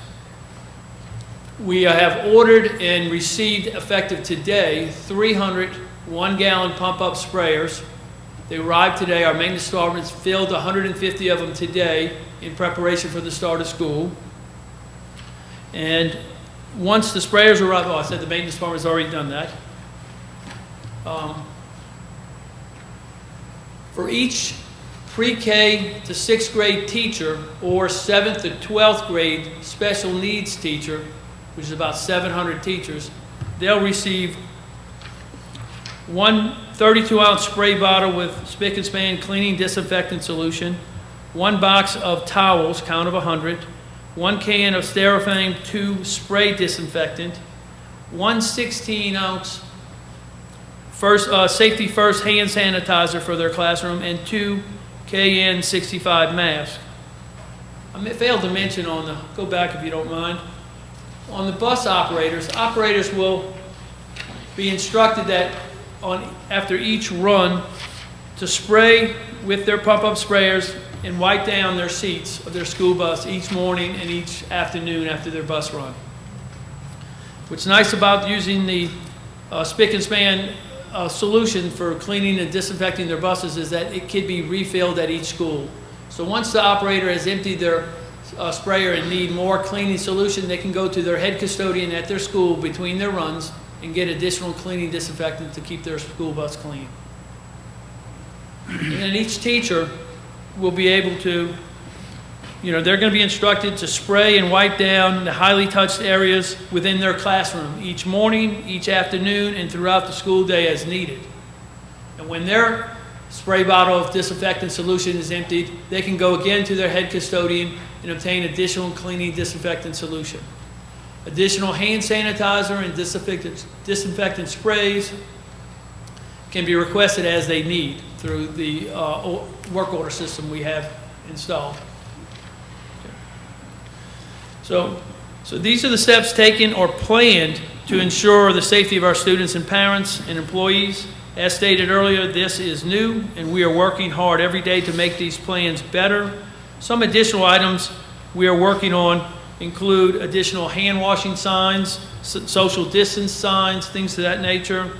We have ordered and received, effective today, 300 1-gallon pump-up sprayers. They arrived today. Our maintenance department's filled 150 of them today in preparation for the start of school. And once the sprayers arrive, I said the maintenance department's already done that. For each pre-K to 6th grade teacher or 7th to 12th grade special needs teacher, which is about 700 teachers, they'll receive 1 32-ounce spray bottle with spick and span cleaning disinfectant solution, 1 box of towels, count of 100, 1 can of Styrofoam 2 spray disinfectant, 1 16-ounce Safety First hand sanitizer for their classroom, and 2 KN65 masks. I failed to mention go back if you don't mind, on the bus operators will be instructed that after each run to spray with their pump-up sprayers and wipe down their seats of their school bus each morning and each afternoon after their bus run. What's nice about using the spick and span solution for cleaning and disinfecting their buses is that it can be refilled at each school. So once the operator has emptied their sprayer and need more cleaning solution, they can go to their head custodian at their school between their runs and get additional cleaning disinfectant to keep their school bus clean. And then each teacher will be able to, they're going to be instructed to spray and wipe down the highly touched areas within their classroom each morning, each afternoon, and throughout the school day as needed. And when their spray bottle of disinfectant solution is emptied, they can go again to their head custodian and obtain additional cleaning disinfectant solution. Additional hand sanitizer and disinfectant sprays can be requested as they need through the work order system we have installed. So these are the steps taken or planned to ensure the safety of our students and parents and employees. As stated earlier, this is new, and we are working hard every day to make these plans better. Some additional items we are working on include additional hand washing signs, social distance signs, things of that nature.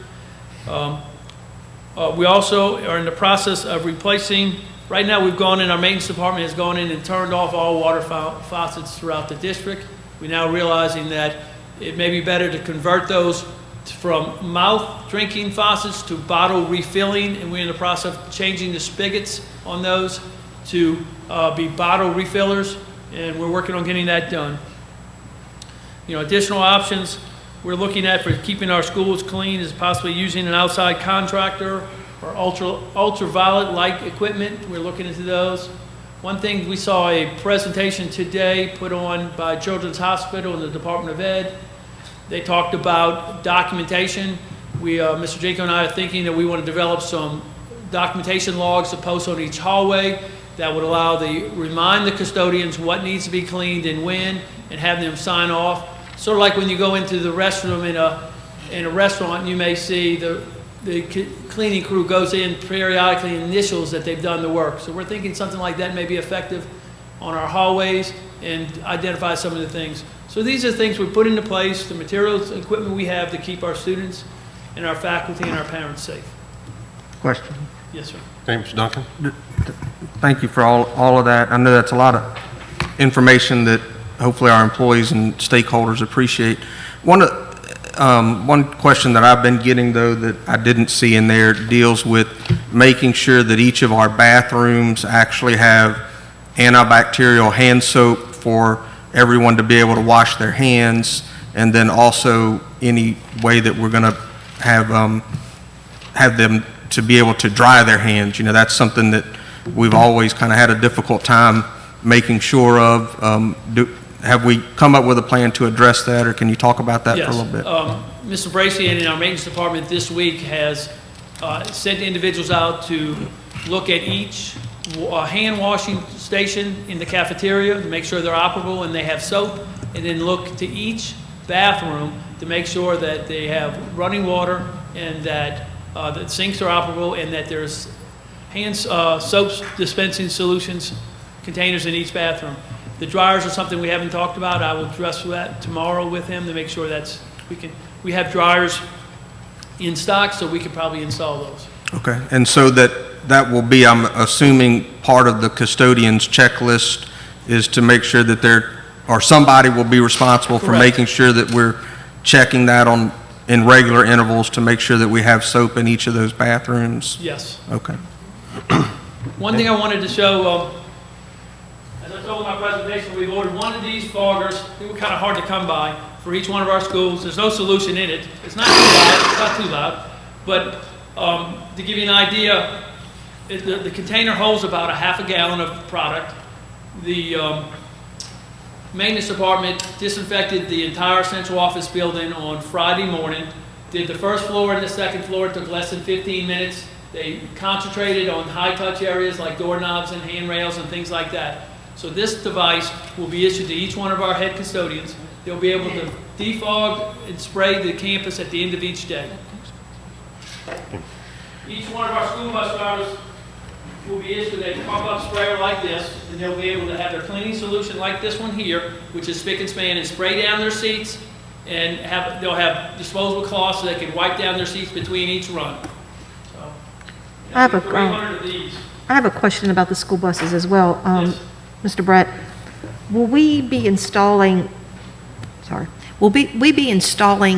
We also are in the process of replacing, right now we've gone in, our maintenance department has gone in and turned off all water faucets throughout the district. We're now realizing that it may be better to convert those from mouth drinking faucets to bottle refilling, and we're in the process of changing the spigots on those to be bottle refillers, and we're working on getting that done. You know, additional options we're looking at for keeping our schools clean is possibly using an outside contractor or ultraviolet light equipment. We're looking into those. One thing, we saw a presentation today put on by Children's Hospital and the Department of Ed. They talked about documentation. Mr. Jaco and I are thinking that we want to develop some documentation logs to post on each hallway that would remind the custodians what needs to be cleaned and when, and have them sign off. Sort of like when you go into the restroom in a restaurant, you may see the cleaning crew goes in periodically and initials that they've done the work. So we're thinking something like that may be effective on our hallways and identify some of the things. So these are things we put into place, the materials, equipment we have to keep our students and our faculty and our parents safe. Question. Yes, sir. Thank you, Mr. Duncan. Thank you for all of that. I know that's a lot of information that hopefully our employees and stakeholders appreciate. One question that I've been getting, though, that I didn't see in there deals with making sure that each of our bathrooms actually have antibacterial hand soap for everyone to be able to wash their hands, and then also any way that we're going to have them to be able to dry their hands. You know, that's something that we've always kind of had a difficult time making sure of. Have we come up with a plan to address that, or can you talk about that for a little bit? Mr. Bracian in our maintenance department this week has sent individuals out to look at each hand washing station in the cafeteria to make sure they're operable and they have soap, and then look to each bathroom to make sure that they have running water and that the sinks are operable and that there's soap dispensing solutions containers in each bathroom. The dryers are something we haven't talked about. I will address that tomorrow with him to make sure we have dryers in stock, so we could probably install those. Okay, and so that will be, I'm assuming, part of the custodian's checklist is to make sure that somebody will be responsible for making sure that we're checking that in regular intervals to make sure that we have soap in each of those bathrooms? Yes. Okay. One thing I wanted to show, as I told in my presentation, we've ordered one of these foggers. They were kind of hard to come by for each one of our schools. There's no solution in it. It's not too loud, but to give you an idea, the container holds about a half a gallon of product. The maintenance department disinfected the entire central office building on Friday morning. Did the first floor and the second floor. It took less than 15 minutes. They concentrated on high-touch areas like doorknobs and handrails and things like that. So this device will be issued to each one of our head custodians. They'll be able to defog and spray the campus at the end of each day. Each one of our school bus drivers will be issued a pop-up sprayer like this, and they'll be able to have their cleaning solution like this one here, which is spick and span, and spray down their seats, and they'll have disposable cloths so they can wipe down their seats between each run. So, I have 300 of these. I have a question about the school buses as well. Yes. Mr. Brett, will we be installing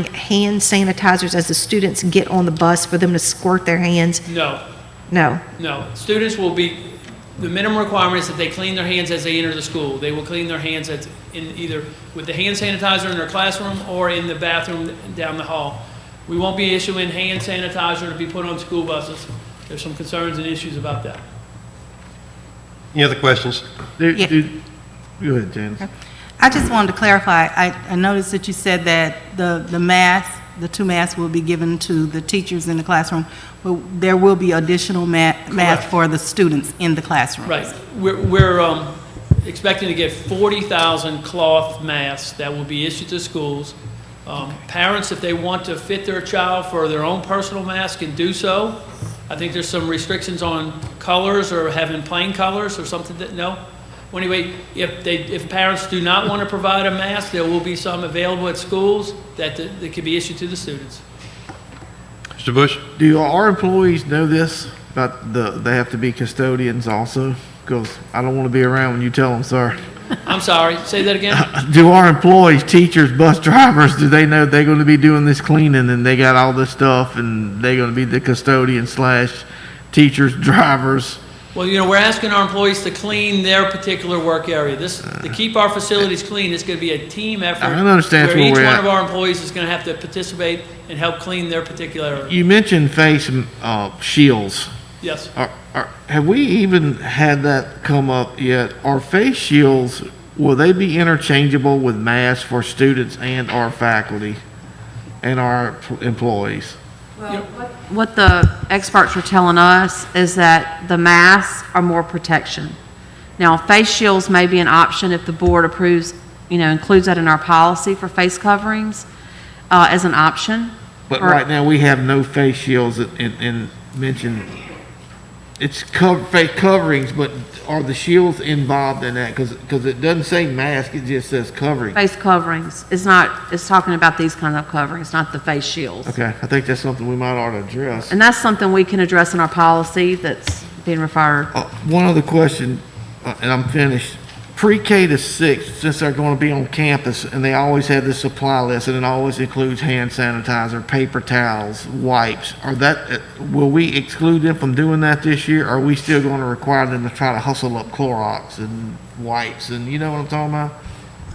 hand sanitizers as the students get on the bus for them to squirt their hands? No. No. No. Students will be, the minimum requirement is that they clean their hands as they enter the school. They will clean their hands in either with the hand sanitizer in their classroom or in the bathroom down the hall. We won't be issuing hand sanitizer to be put on school buses. There's some concerns and issues about that. Any other questions? Go ahead, Janice. I just wanted to clarify, I noticed that you said that the two masks will be given to the teachers in the classroom, but there will be additional masks for the students in the classroom. Right. We're expecting to get 40,000 cloth masks that will be issued to schools. Parents, if they want to fit their child for their own personal mask, can do so. I think there's some restrictions on colors or having plain colors or something that, no? Well, anyway, if parents do not want to provide a mask, there will be some available at schools that can be issued to the students. Mr. Bush? Do our employees know this, about they have to be custodians also? Because I don't want to be around when you tell them, sir. I'm sorry, say that again? Do our employees, teachers, bus drivers, do they know they're going to be doing this cleaning and they got all this stuff and they're going to be the custodian / teachers, drivers? Well, we're asking our employees to clean their particular work area. To keep our facilities clean, it's going to be a team effort. I understand where where each we're one at. of our employees is going to have to participate and help clean their particular area. You mentioned face shields. Yes. Have we even had that come up yet? Are face shields, will they be interchangeable with masks for students and our faculty and our employees? Well, what the experts are telling us is that the masks are more protection. Now, face shields may be an option if the board approves, includes that in our policy for face coverings as an option. But right now, we have no face shields and mentioned, it's face coverings, but are the shields involved in that? Because it doesn't say mask, it just says covering. Face coverings. It's talking about these kind of coverings, not the face shields. Okay, I think that's something we might ought to address. And that's something we can address in our policy that's being referred. One other question, and I'm finished. Pre-K to 6, since they're going to be on campus, and they always have this supply list, and it always includes hand sanitizer, paper towels, wipes. Will we exclude them from doing that this year? Or are we still going to require them to try to hustle up Clorox and wipes, and you know what I'm talking about?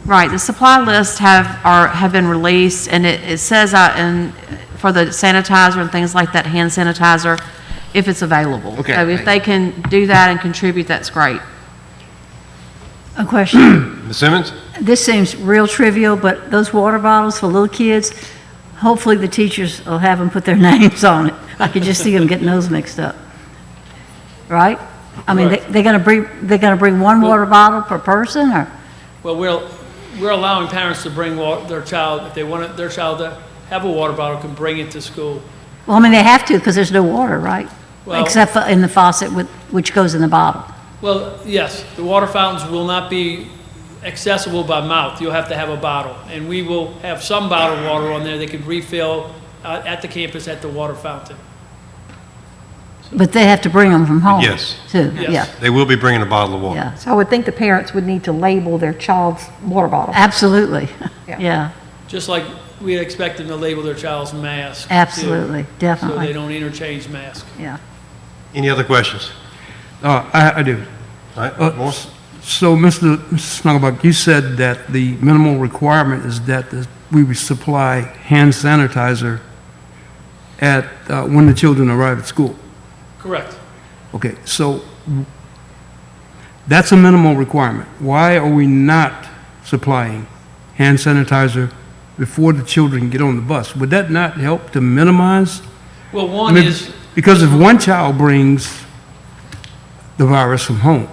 Right, the supply lists have been released, and it says for the sanitizer and things like that, hand sanitizer, if it's available. Okay. So if they can do that and contribute, that's great. A question. Ms. Simmons? This seems real trivial, but those water bottles for little kids, hopefully the teachers will have them put their names on it. I could just see them getting those mixed up. Right? I mean, they're going to bring one water bottle per person, or? Well, we're allowing parents to bring their child, if they want their child to have a water bottle, can bring it to school. Well, I mean, they have to because there's no water, right? Well, except for in the faucet, which goes in the bottle. Well, yes, the water fountains will not be accessible by mouth. You'll have to have a bottle. And we will have some bottled water on there they can refill at the campus at the water fountain. But they have to bring them from home. Yes. Too. Yes. Yeah. They will be bringing a bottle of water. Yeah. So I would think the parents would need to label their child's water bottle. Absolutely. Yeah. Yeah. Just like we expect them to label their child's mask. too, Absolutely. So Definitely. they don't interchange masks. Yeah. Any other questions? I do. All right, more? So, Mr. Snugglebug, you said that the minimal requirement is that we would supply hand sanitizer at when the children arrive at school. Correct. Okay, so that's a minimal requirement. Why are we not supplying hand sanitizer before the children get on the bus? Would that not help to minimize? Well, one is, Because if one child brings the virus from home,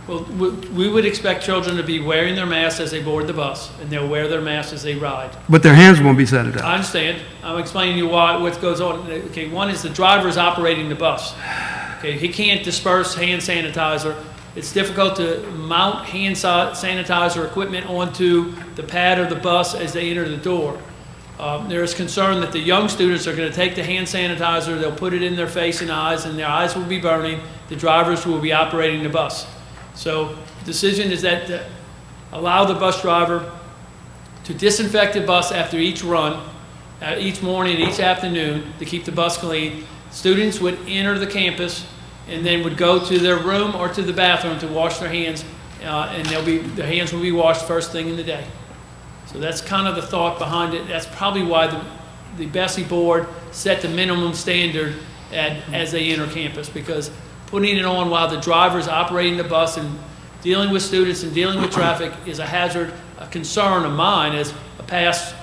well, we would expect children to be wearing their masks as they board the bus, and they'll wear their masks as they ride. but their hands won't be sanitized. I understand. I'm explaining to you what goes on. Okay, one is the driver is operating the bus. Okay, he can't disperse hand sanitizer. It's difficult to mount hand sanitizer equipment onto the pad of the bus as they enter the door. There is concern that the young students are going to take the hand sanitizer, they'll put it in their face and eyes, and their eyes will be burning. The drivers will be operating the bus. So the decision is that allow the bus driver to disinfect the bus after each run, each morning, each afternoon, to keep the bus clean. Students would enter the campus and then would go to their room or to the bathroom to wash their hands, and their hands will be washed first thing in the day. So that's kind of the thought behind it. That's probably why the Bessie board set the minimum standard as they enter campus, because putting it on while the driver is operating the bus and dealing with students and dealing with traffic is a hazard a concern of mine as a past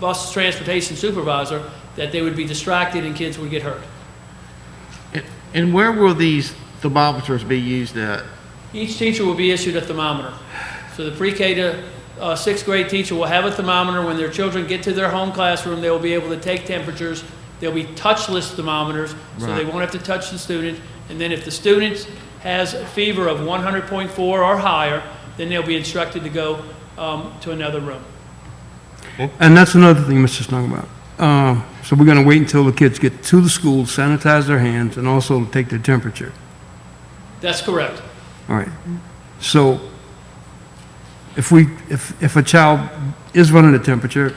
bus transportation supervisor, that they would be distracted and kids would get hurt. And where will these thermometers be used at? Each teacher will be issued a thermometer. So the pre-K to sixth grade teacher will have a thermometer. When their children get to their home classroom, they will be able to take temperatures. They'll be touchless thermometers, so they won't have to touch the student. And then if the student has a fever of 100.4 or higher, then they'll be instructed to go to another room. And that's another thing Mr. talking about. So we're going to wait until the kids get to the school, sanitize their hands, and also take their temperature. That's correct. All right. So if a child is running a temperature,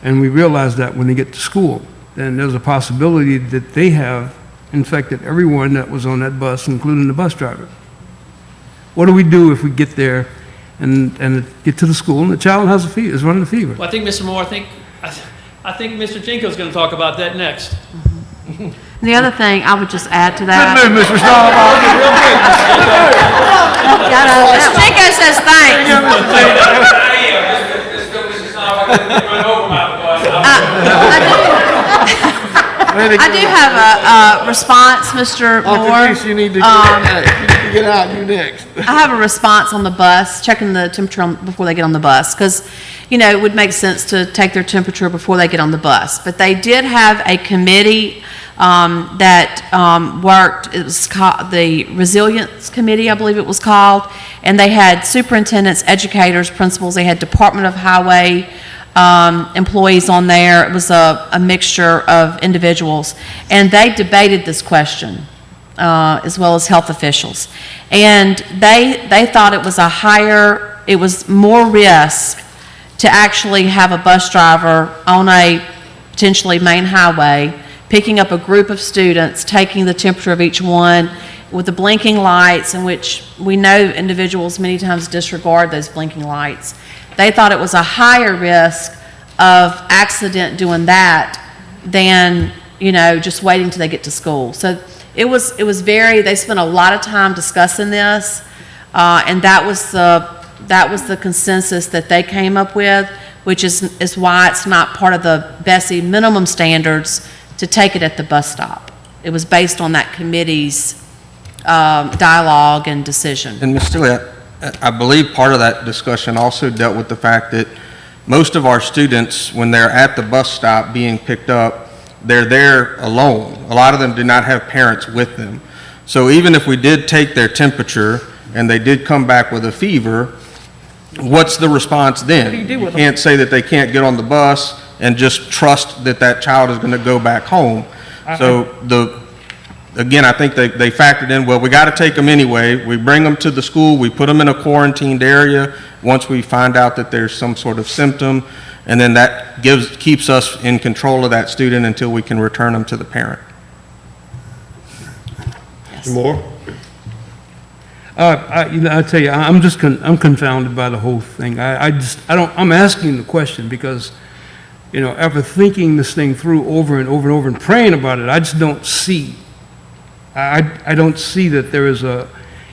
and we realize that when they get to school, then there's a possibility that they have infected everyone that was on that bus, including the bus driver. What do we do if we get there and get to the school and the child has a fever, is running a fever? Well, I think, Mr. Moore, I think Mr. Jinko's going to talk about that next. The other thing I would just add to that. Good move, Mr. Staubach. Mr. Jinko says thanks. I do have a response, Mr. Moore. You need to get out. You next. I have a response on the bus, checking the temperature before they get on the bus, because, you know, it would make sense to take their temperature before they get on the bus. But they did have a committee that worked. It was called the Resilience Committee, I believe it was called, and they had superintendents, educators, principals. They had Department of Highway employees on there. It was a mixture of individuals, and they debated this question, as well as health officials. And they thought it was more risk to actually have a bus driver on a potentially main highway, picking up a group of students, taking the temperature of each one with the blinking lights, in which we know individuals many times disregard those blinking lights. They thought it was a higher risk of accident doing that than, you know, just waiting till they get to school. So it was they spent a lot of time discussing this, and that was the consensus that they came up with, which is why it's not part of the BESI minimum standards to take it at the bus stop. It was based on that committee's dialogue and decision. And Ms. Stilly, I believe part of that discussion also dealt with the fact that most of our students, when they're at the bus stop being picked up, they're there alone. A lot of them do not have parents with them. So even if we did take their temperature and they did come back with a fever, what's the response then? You can't say that they can't get on the bus and just trust that that child is going to go back home. So again, I think they factored in, well, we got to take them anyway. We bring them to the school, we put them in a quarantined area once we find out that there's some sort of symptom, and then that keeps us in control of that student until we can return them to the parent. Yes. More? I tell you, I'm confounded by the whole thing. I'm asking the question because, you know, after thinking this thing through over and over and over and praying about it, I just don't see. I don't see that there is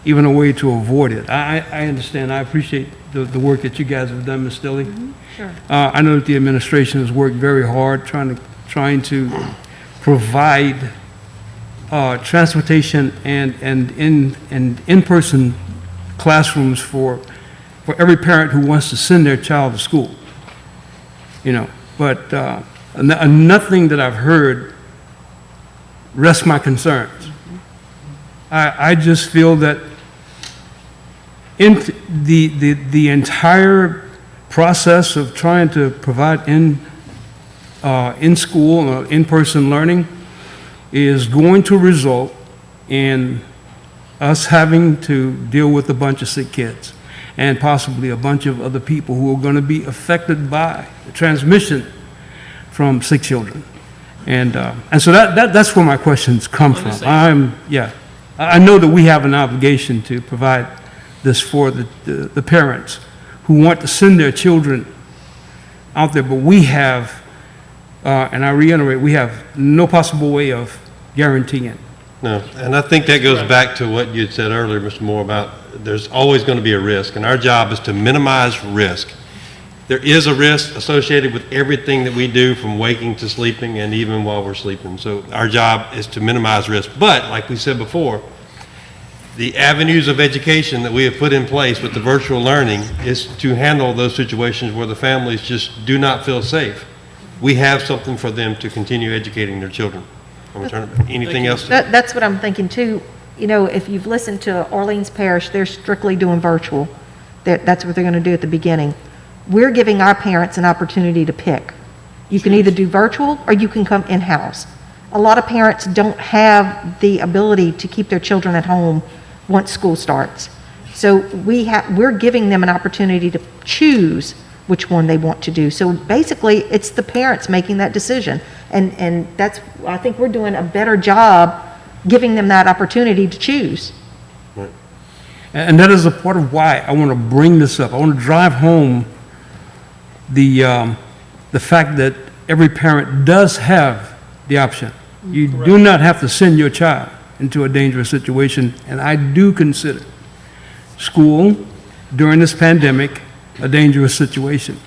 even a way to avoid it. I understand. I appreciate the work that you guys have done, Ms. Stilly. Mm-hmm. Sure. I know that the administration has worked very hard trying to provide transportation and in-person classrooms for every parent who wants to send their child to school. You know, but nothing that I've heard rests my concerns. I just feel that in the entire process of trying to provide in school in-person learning is going to result in us having to deal with a bunch of sick kids and possibly a bunch of other people who are going to be affected by the transmission from sick children. And so that's where my questions come from. I know that we have an obligation to provide this for the parents who want to send their children out there, but we have, and I reiterate, we have no possible way of guaranteeing No, and I think that goes back to what you had said earlier, Mr. Moore, about there's always going to be a risk, and our job is to minimize risk. There is a risk associated with everything that we do, from waking to sleeping and even while we're sleeping. So our job is to minimize risk. But like we said before, the avenues of education that we have put in place with the virtual learning is to handle those situations where the families just do not feel safe. We have something for them to continue educating their children. I'm gonna turn it back. Anything else? That's what I'm thinking too. You know, if you've listened to Orleans Parish, they're strictly doing virtual. That's what they're going to do at the beginning. We're giving our parents an opportunity to pick. You can either do virtual or you can come in-house. A lot of parents don't have the ability to keep their children at home once school starts. So we're giving them an opportunity to choose which one they want to do. So basically, it's the parents making that decision. And that's, I think we're doing a better job giving them that opportunity to choose. And that is a part of why I want to bring this up. I want to drive home the fact that every parent does have the option. You do not have to send your child into a dangerous situation, and I do consider school during this pandemic a dangerous situation.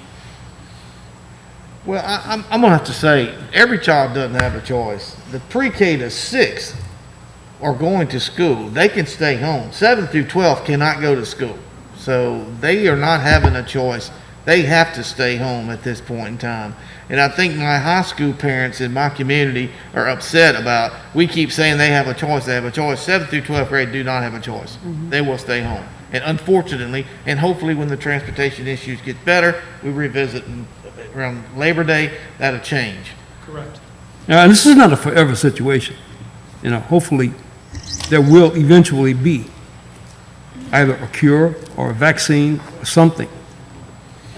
Well, I'm going to have to say, every child doesn't have a choice. The pre-K to 6 are going to school. They can stay home. 7 through 12 cannot go to school. So they are not having a choice. They have to stay home at this point in time. And I think my high school parents in my community are upset about, we keep saying they have a choice, they have a choice. 7th through 12th grade do not have a choice. They will stay home. And unfortunately, and hopefully when the transportation issues get better, we revisit around Labor Day, that'll change. Correct. Now, and this is not a forever situation. You know, hopefully there will eventually be either a cure or a vaccine or something.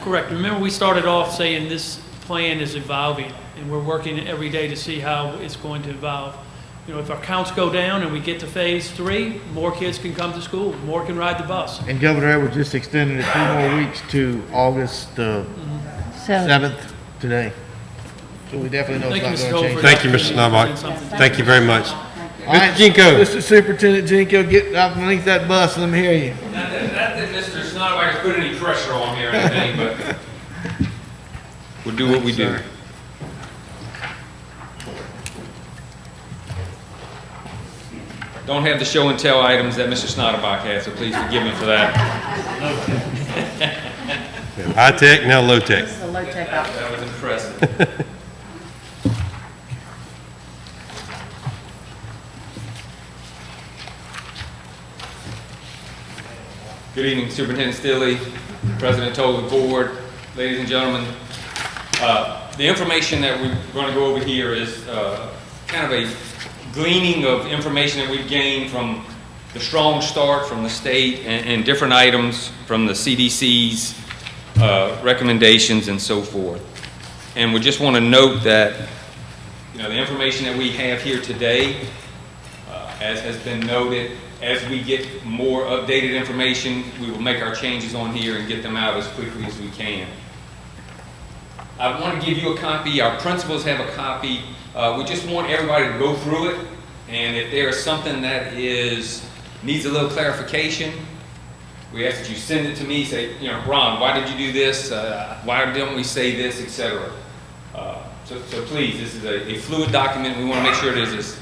Correct. Remember, we started off saying this plan is evolving, and we're working every day to see how it's going to evolve. You know, if our counts go down and we get to phase 3, more kids can come to school, more can ride the bus. And Governor Edwards just extended it 2 more weeks to August 7th today. So we definitely know it's not going to change. Thank you, Mr. Snobart. Thank you very much. All right, Mr. Jinko. Mr. Superintendent Jinko, get up underneath that bus, let me hear you. Not that Mr. Snodgrass has put any pressure on me or anything, but we'll do what we do. Don't have the show and tell items that Mr. Snodderbock has, so please forgive me for that. High tech, now low tech. This is a low tech option. That was impressive. Good evening, Superintendent Stilley, President Toll, board, ladies and gentlemen. The information that we're going to go over here is kind of a gleaning of information that we've gained from the strong start from the state and different items from the CDC's recommendations and so forth. And we just want to note that, you know, the information that we have here today, as has been noted, as we get more updated information, we will make our changes on here and get them out as quickly as we can. I want to give you a copy. Our principals have a copy. We just want everybody to go through it, and if there is something that needs a little clarification, we ask that you send it to me. Say, you know, Ron, why did you do this? Why don't we say this, etc. So please, this is a fluid document. We want to make sure it is as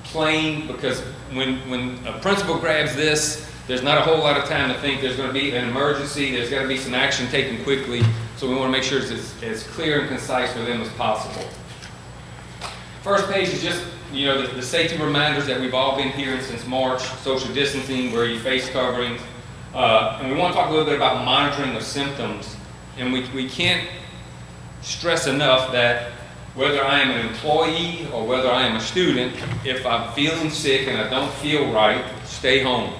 plain, because when a principal grabs this, there's not a whole lot of time to think. There's going to be an emergency. There's got to be some action taken quickly. So we want to make sure it's as clear and concise for them as possible. First page is just, you know, the safety reminders that we've all been hearing since March: social distancing, wear your face coverings. And we want to talk a little bit about monitoring of symptoms. And we can't stress enough that whether I am an employee or whether I am a student, if I'm feeling sick and I don't feel right, stay home.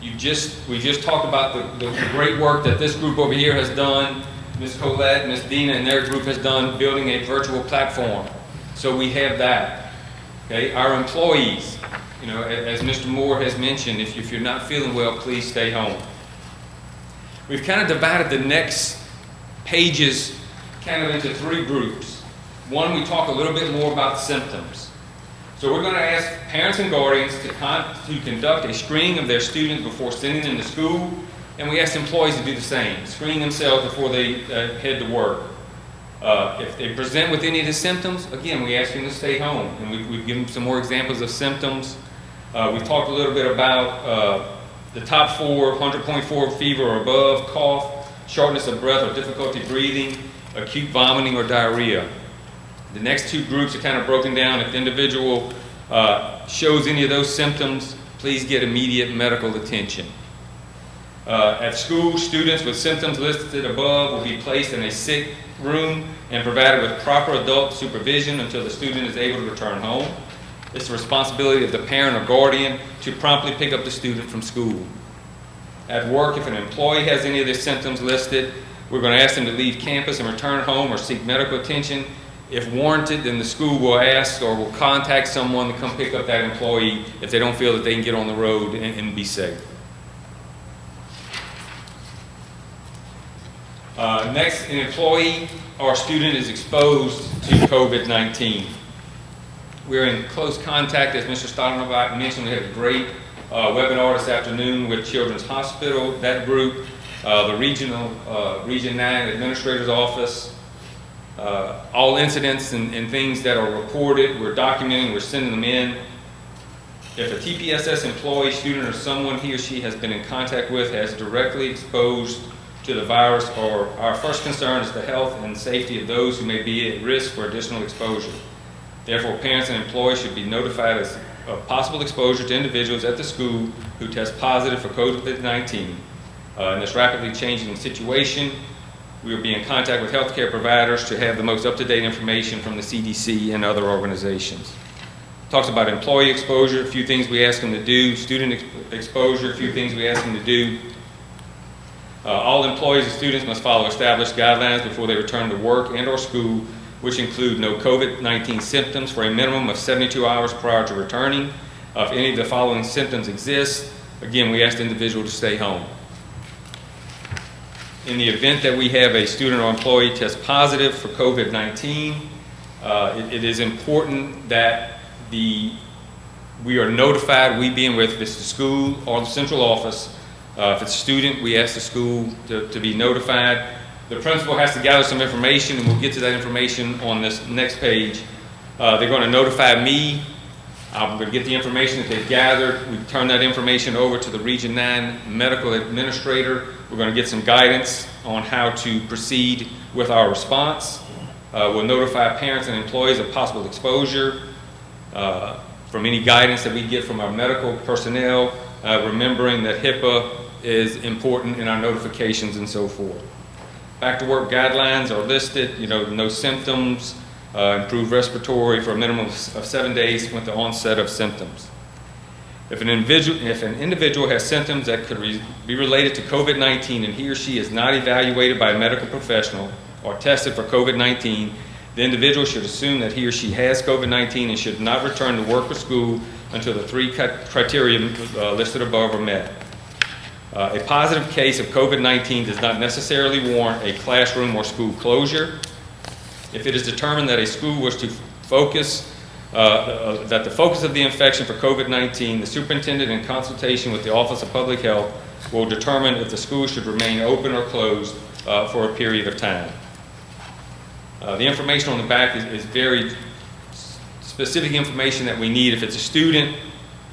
We just talked about the great work that this group over here has done. Ms. Colette, Ms. Dina, and their group has done building a virtual platform. So we have that. Okay, our employees, you know, as Mr. Moore has mentioned, if you're not feeling well, please stay home. We've kind of divided the next pages kind of into 3 groups. One, we talk a little bit more about symptoms. So we're going to ask parents and guardians to conduct a screening of their students before sending them to school, and we ask employees to do the same, screen themselves before they head to work. If they present with any of the symptoms, again, we ask them to stay home, and we've given some more examples of symptoms. We've talked a little bit about the top 4, 100.4 fever or above, cough, shortness of breath or difficulty breathing, acute vomiting or diarrhea. The next 2 groups are kind of broken down. If the individual shows any of those symptoms, please get immediate medical attention. At school, students with symptoms listed above will be placed in a sick room and provided with proper adult supervision until the student is able to return home. It's the responsibility of the parent or guardian to promptly pick up the student from school. At work, if an employee has any of the symptoms listed, we're going to ask them to leave campus and return home or seek medical attention. If warranted, then the school will ask or will contact someone to come pick up that employee if they don't feel that they can get on the road and be safe. Next, an employee or student is exposed to COVID-19. We're in close contact, as Mr. Stoudemire mentioned. We had a great webinar this afternoon with Children's Hospital, that group, the Region 9 Administrator's Office. All incidents and things that are reported, we're documenting, we're sending them in. If a TPSS employee, student, or someone he or she has been in contact with has directly exposed to the virus, or our first concern is the health and safety of those who may be at risk for additional exposure. Therefore, parents and employees should be notified of possible exposure to individuals at the school who test positive for COVID-19. In this rapidly changing situation, we will be in contact with healthcare providers to have the most up-to-date information from the CDC and other organizations. Talks about employee exposure, a few things we ask them to do, student exposure, a few things we ask them to do. All employees and students must follow established guidelines before they return to work and or school, which include no COVID-19 symptoms for a minimum of 72 hours prior to returning. If any of the following symptoms exist, again, we ask the individual to stay home. In the event that we have a student or employee test positive for COVID-19, it is important that we are notified, we being with, if it's the school or the central office. If it's a student, we ask the school to be notified. The principal has to gather some information, and we'll get to that information on this next page. They're going to notify me. I'm going to get the information that they've gathered. We turn that information over to the Region 9 medical administrator. We're going to get some guidance on how to proceed with our response. We'll notify parents and employees of possible exposure from any guidance that we get from our medical personnel, remembering that HIPAA is important in our notifications and so forth. Back to work guidelines are listed, no symptoms, improved respiratory for a minimum of 7 days with the onset of symptoms. If an individual has symptoms that could be related to COVID-19 and he or she is not evaluated by a medical professional or tested for COVID-19, the individual should assume that he or she has COVID-19 and should not return to work or school until the 3 criteria listed above are met. A positive case of COVID-19 does not necessarily warrant a classroom or school closure. If it is determined that a school was to focus, that the focus of the infection for COVID-19, the superintendent in consultation with the Office of Public Health will determine if the school should remain open or closed for a period of time. The information on the back is very specific information that we need. If it's a student,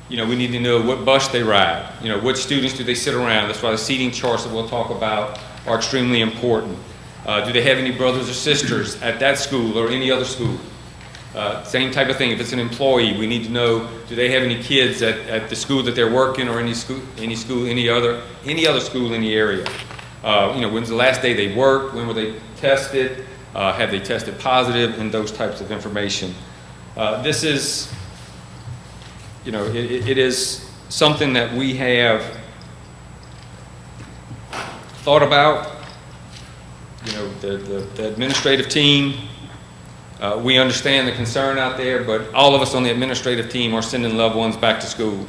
we need to know what bus they ride. What students do they sit around? That's why the seating charts that we'll talk about are extremely important. Do they have any brothers or sisters at that school or any other school? Same type of thing. If it's an employee, we need to know, do they have any kids at the school that they're working or any other school in the area? When's the last day they worked? When were they tested? Have they tested positive? And those types of information. This is, it is something that we have thought about. The administrative team, we understand the concern out there, but all of us on the administrative team are sending loved ones back to school,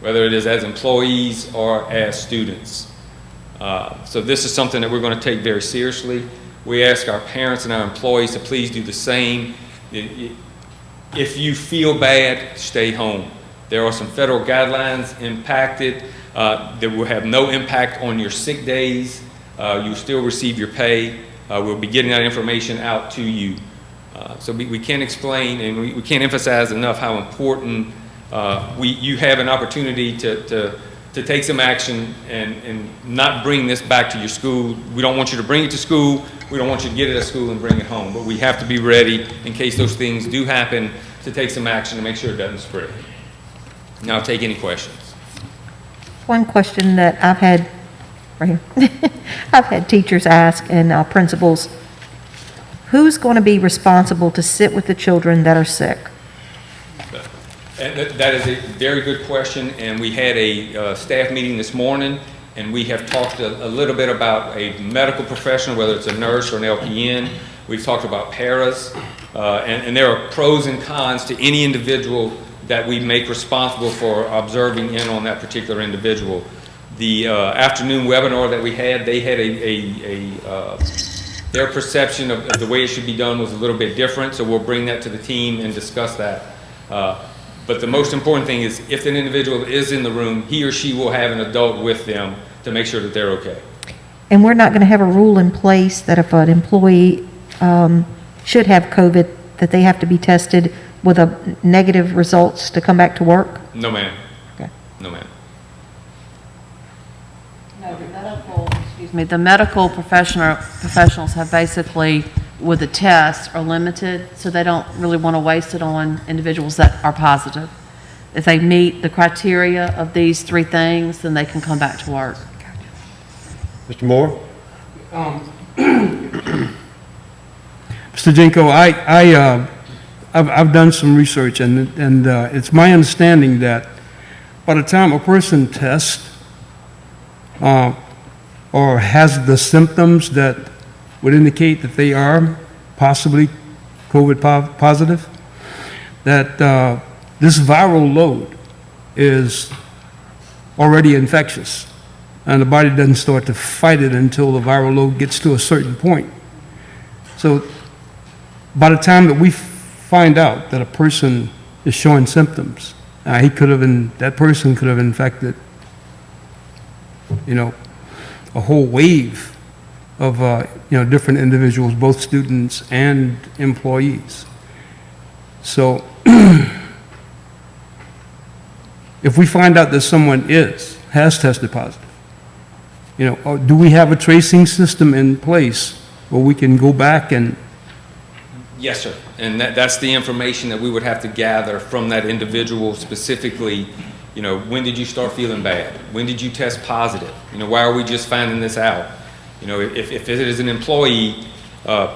whether it is as employees or as students. So this is something that we're going to take very seriously. We ask our parents and our employees to please do the same. If you feel bad, stay home. There are some federal guidelines impacted that will have no impact on your sick days. You still receive your pay. We'll be getting that information out to you. So we can't explain and we can't emphasize enough how important you have an opportunity to take some action and not bring this back to your school. We don't want you to bring it to school. We don't want you to get it at school and bring it home. But we have to be ready in case those things do happen to take some action to make sure it doesn't spread. Now I'll take any questions. One question that I've had, right here, I've had teachers ask and principals, who's going to be responsible to sit with the children that are sick? And that is a very good question, and we had a staff meeting this morning, and we have talked a little bit about a medical professional, whether it's a nurse or an LPN. We've talked about paras, and there are pros and cons to any individual that we make responsible for observing in on that particular individual. The afternoon webinar that we had, they had their perception of the way it should be done was a little bit different, so we'll bring that to the team and discuss that. But the most important thing is if an individual is in the room, he or she will have an adult with them to make sure that they're okay. And we're not going to have a rule in place that if an employee should have COVID, that they have to be tested with a negative results to come back to work? No, ma'am. Okay. No, ma'am. No, the medical professionals have basically, with the test, are limited, so they don't really want to waste it on individuals that are positive. If they meet the criteria of these three things, then they can come back to work. Mr. Moore? Mr. Jenko, I've done some research, and it's my understanding that by the time a person tests or has the symptoms that would indicate that they are possibly COVID positive, that this viral load is already infectious, and the body doesn't start to fight it until the viral load gets to a certain point. So by the time that we find out that a person is showing symptoms, that person could have infected, a whole wave of different individuals, both students and employees. So if we find out that someone has tested positive, do we have a tracing system in place where we can go back and? Yes, sir. And that's the information that we would have to gather from that individual specifically. When did you start feeling bad? When did you test positive? Why are we just finding this out? If it is an employee, do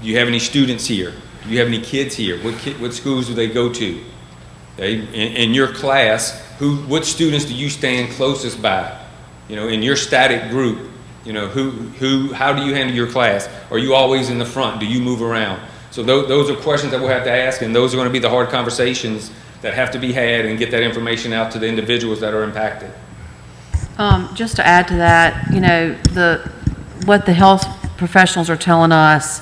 you have any students here? Do you have any kids here? What schools do they go to? Okay? In your class, what students do you stand closest by? In your static group, how do you handle your class? Are you always in the front? Do you move around? So those are questions that we'll have to ask, and those are going to be the hard conversations that have to be had and get that information out to the individuals that are impacted. Just to add to that, what the health professionals are telling us,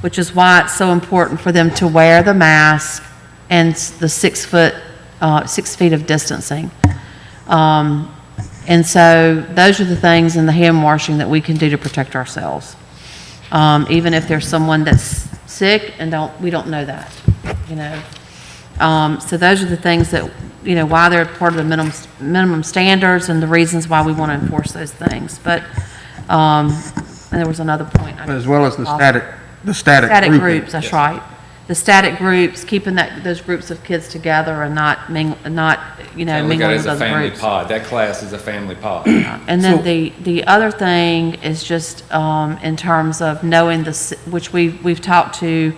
which is why it's so important for them to wear the mask and the 6 feet of distancing. And so those are the things in the hand washing that we can do to protect ourselves. Even if there's someone that's sick and we don't know that, So those are the things that, why they're part of the minimum standards and the reasons why we want to enforce those things. But, and there was another point. As well as the static groups, that's right. The static groups, keeping those groups of kids together and not mingling with other family groups. pod. That class is a family pod. And then the other thing is just in terms of knowing which we've talked to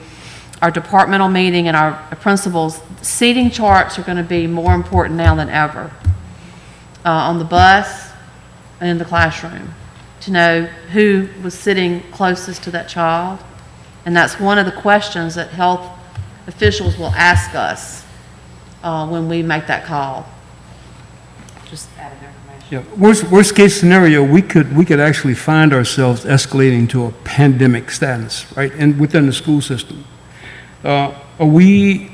our departmental meeting and our principals, seating charts are going to be more important now than ever on the bus and in the classroom to know who was sitting closest to that child. And that's one of the questions that health officials will ask us when we make that call. Just added information. Yeah. Worst case scenario, we could actually find ourselves escalating to a pandemic status, right? And within the school system, are we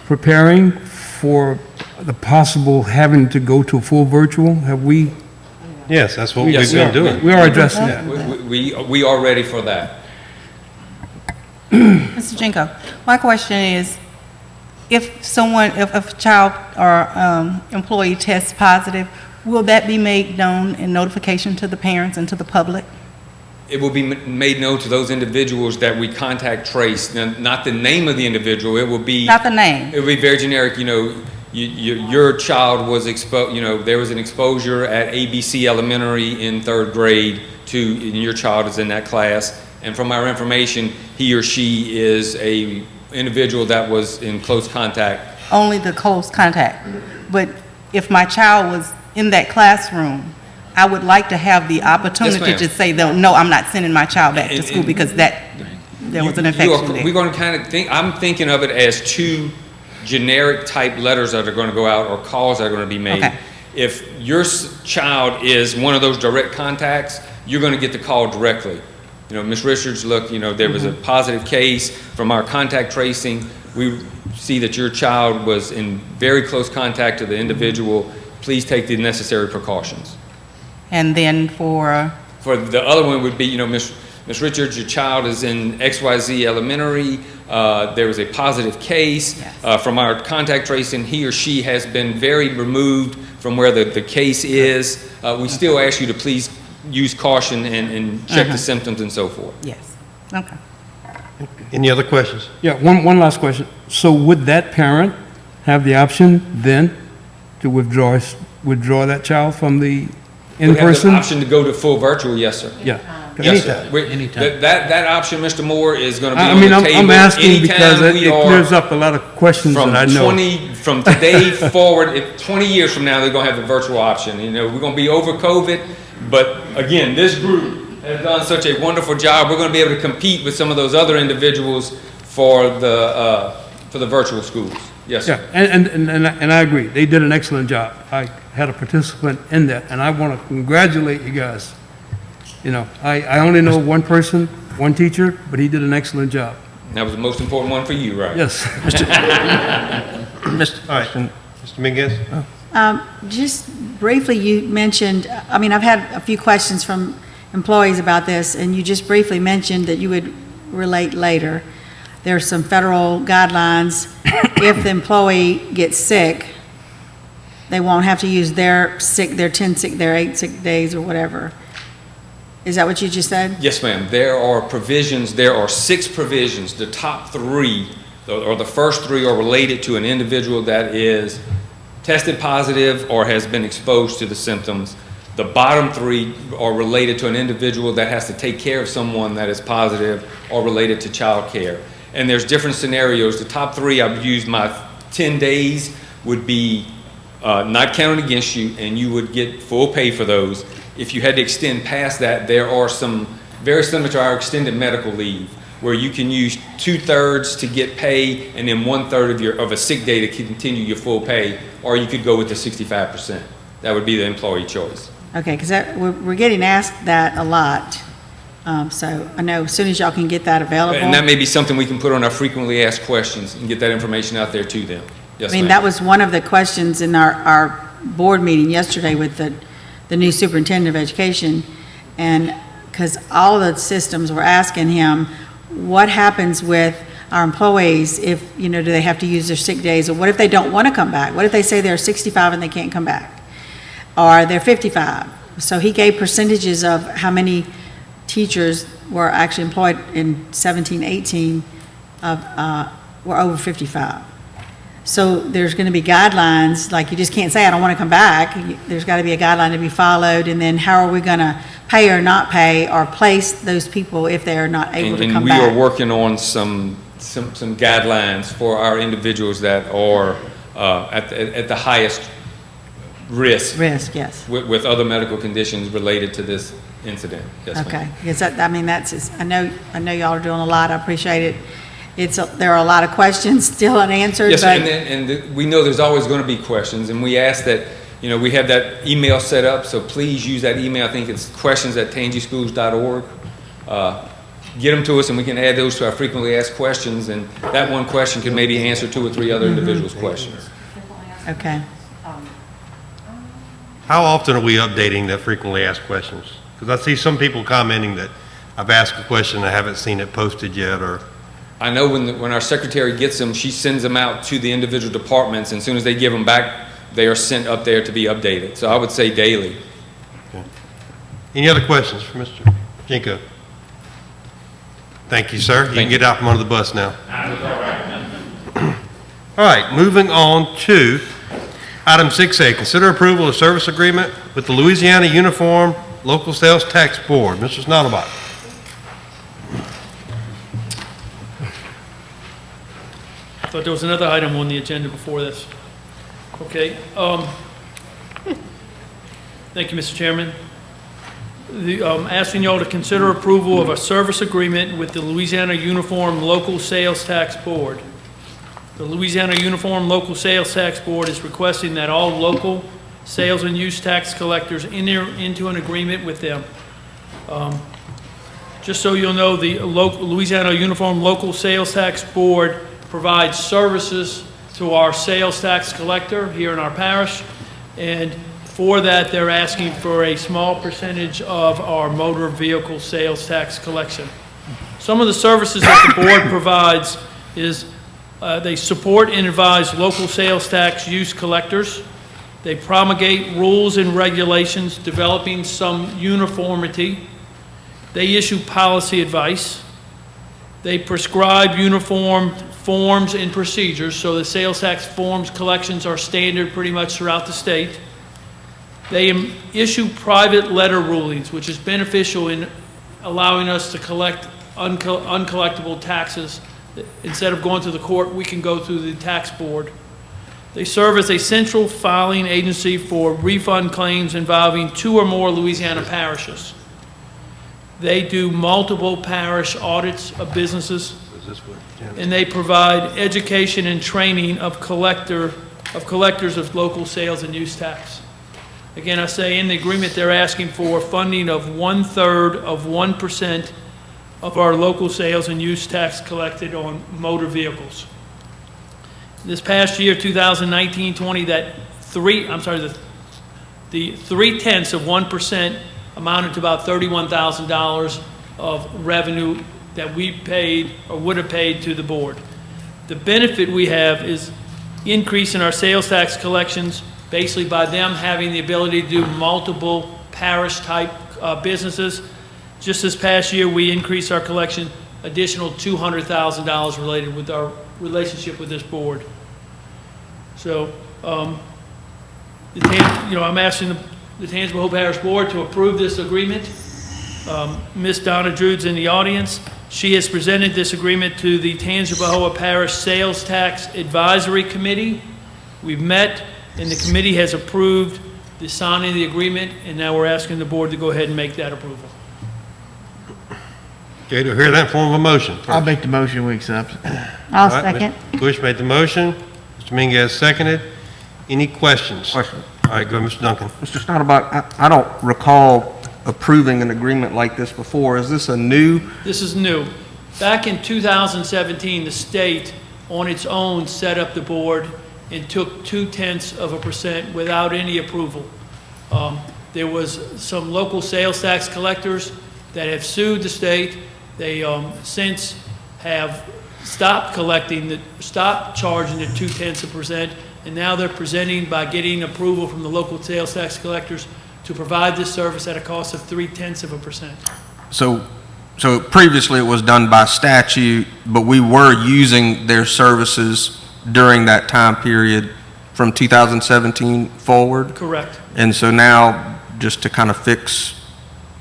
preparing for the possible having to go to full virtual? Have we? Yes, that's what Yes, we've been sir. doing. We are addressing that. We are ready for that. Mr. Jenko, my question is, if a child or employee tests positive, will that be made known in notification to the parents and to the public? It will be made known to those individuals that we contact trace, not the name of the individual, it will be. Not the name. It will be very generic, your child was exposed, there was an exposure at ABC Elementary in 3rd grade and your child is in that class. And from our information, he or she is a individual that was in close contact. Only the close contact. But if my child was in that classroom, I would like to have the opportunity ma'am. to say, no, I'm not sending my child back to school because there was an infection there. We're going to kind of I'm thinking of it as 2 generic type letters that are going to go out or calls that are going to be made. Okay. If your child is one of those direct contacts, you're going to get the call directly. Ms. Richards, look, there was a positive case from our contact tracing. We see that your child was in very close contact to the individual. Please take the necessary precautions. And then for the other one would be, Ms. Richards, your child is in XYZ Elementary. There was a positive case. Yes. From our contact tracing, he or she has been very removed from where the case is. We still ask you to please use caution and check the symptoms and so forth. Yes. Okay. Any other questions? Yeah, one last question. So would that parent have the option then to withdraw that child from the in-person? We have the option to go to full virtual, yes, sir. Yeah. Yes, sir. Anytime. That option, Mr. Moore, is going to be I on mean, the table. I'm asking because Anytime it we are clears up a lot of questions that I know. From today forward, 20 years from now, they're going to have the virtual option. We're going to be over COVID, but again, this group has done such a wonderful job. We're going to be able to compete with some of those other individuals for the virtual schools. Yes, sir. Yeah, and I agree. They did an excellent job. I had a participant in that, and I want to congratulate you guys. I only know one person, one teacher, but he did an excellent job. That was the most important one for you, right? Yes. Mr. Mingus? Just briefly, you mentioned, I've had a few questions from employees about this, and you just briefly mentioned that you would relate later. There's some federal guidelines. If the employee gets sick, they won't have to use their 8 sick days or whatever. Is that what you just said? Yes, ma'am. There are 6 provisions. The top 3, or the first 3, are related to an individual that is tested positive or has been exposed to the symptoms. The bottom 3 are related to an individual that has to take care of someone that is positive or related to child care. And there's different scenarios. The top 3, I've used my 10 days would be not counted against you, and you would get full pay for those. If you had to extend past that, there are some very similar to our extended medical leave, where you can use 2/3 to get pay and then 1/3 of a sick day to continue your full pay, or you could go with the 65%. That would be the employee choice. Okay, because we're getting asked that a lot. So I know as soon as y'all can get that available. And that may be something we can put on our frequently asked questions and get that information out there to them. Yes, ma'am. That was one of the questions in our board meeting yesterday with the new superintendent of education, and because all the systems were asking him, what happens with our employees if, do they have to use their sick days, or what if they don't want to come back? What if they say they're 65 and they can't come back? Or they're 55? So he gave percentages of how many teachers were actually employed in 17, 18 were over 55. So there's going to be guidelines, like you just can't say, I don't want to come back. There's got to be a guideline to be followed, and then how are we going to pay or not pay or place those people if they're not able to come back? And we are working on some guidelines for our individuals that are at the highest risk. Risk, yes. With other medical conditions related to this incident. Yes, ma'am. Okay, because that's, I know y'all are doing a lot, I appreciate it. There are a lot of questions still unanswered. Yes, but and we know there's always going to be questions, and we ask that, we have that email set up, so please use that email. I think it's questions@tangischools.org. get them to us, and we can add those to our frequently asked questions, and that one question can maybe answer 2 or 3 other individuals' questions. Okay. How often are we updating the frequently asked questions? Because I see some people commenting that I've asked a question, I haven't seen it posted yet, or... I know when our secretary gets them, she sends them out to the individual departments, and as soon as they give them back, they are sent up there to be updated. So I would say daily. Okay. Any other questions for Mr. Jenko? Thank you, sir. You can get out from under the bus now. All right, moving on to item 6A, consider approval of service agreement with the Louisiana Uniform Local Sales Tax Board. Mr. Snoddelbach. I thought there was another item on the agenda before this. Okay. Thank you, Mr. Chairman. Asking y'all to consider approval of a service agreement with the Louisiana Uniform Local Sales Tax Board. The Louisiana Uniform Local Sales Tax Board is requesting that all local sales and use tax collectors enter into an agreement with them. Just so you'll know, the Louisiana Uniform Local Sales Tax Board provides services to our sales tax collector here in our parish, and for that they're asking for a small percentage of our motor vehicle sales tax collection. Some of the services that the board provides is they support and advise local sales tax use collectors. They promulgate rules and regulations developing some uniformity. They issue policy advice. They prescribe uniform forms and procedures, so the sales tax forms collections are standard pretty much throughout the state. They issue private letter rulings, which is beneficial in allowing us to collect uncollectible taxes. Instead of going to the court, we can go through the tax board. They serve as a central filing agency for refund claims involving 2 or more Louisiana parishes. They do multiple parish audits of businesses, and they provide education and training of collectors of local sales and use tax. Again, I say in the agreement they're asking for funding of 1/3 of 1% of our local sales and use tax collected on motor vehicles. This past year, 2019-20, the 3/10 of 1% amounted to about $31,000 of revenue that we paid or would have paid to the board. The benefit we have is increase in our sales tax collections, basically by them having the ability to do multiple parish-type businesses. Just this past year, we increased our collection additional $200,000 related with our relationship with this board. So, I'm asking the Tangible Hope Parish Board to approve this agreement. Ms. Donna Drude's in the audience. She has presented this agreement to the Tangipahoa Parish Sales Tax Advisory Committee. We've met, and the committee has approved the signing of the agreement, and now we're asking the board to go ahead and make that approval. Okay, to hear that form of a motion first. I'll make the motion, we accept. I'll All right, second. Mr. Bush made the motion. Mr. Mingus seconded. Any questions? Question. All right, go ahead, Mr. Duncan. Mr. Snoddelbach, I don't recall approving an agreement like this before. Is this a new? This is new. Back in 2017, the state on its own set up the board and took 0.2% without any approval. There was some local sales tax collectors that have sued the state. They since have stopped charging the 0.2%, and now they're presenting by getting approval from the local sales tax collectors to provide this service at a cost of 0.3%. So previously it was done by statute, but we were using their services during that time period from 2017 forward? Correct. And so now, just to kind of fix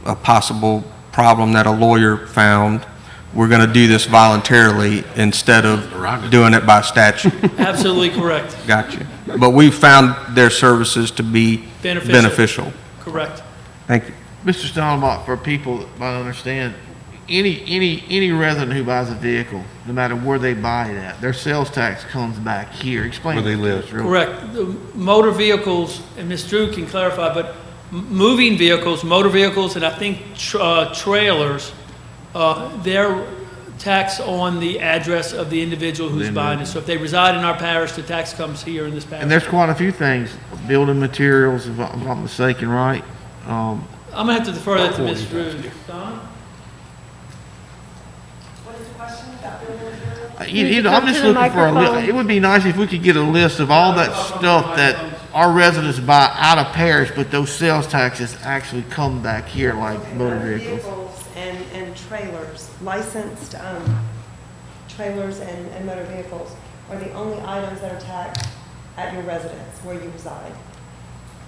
a possible problem that a lawyer found, we're going to do this voluntarily instead of doing it by statute. Absolutely correct. Got you. But we found their services to be beneficial. Correct. Thank you. Mr. Stallmark, for people that might understand, any resident who buys a vehicle, no matter where they buy it at, their sales tax comes back here. Explain where they live. Correct. The motor vehicles, and Ms. Drew can clarify, but moving vehicles, motor vehicles, and I think trailers their tax on the address of the individual who's buying it. So if they reside in our parish, the tax comes here in this parish. And there's quite a few things, building materials, if I'm not mistaken, right? I'm gonna have to defer that to Ms. Rude. Donna? I'm just looking for a list. It would be nice if we could get a list of all that stuff that our residents buy out of parish, but those sales taxes actually come back here, like motor vehicles. And trailers, licensed trailers and motor vehicles are the only items that are taxed at your residence where you reside.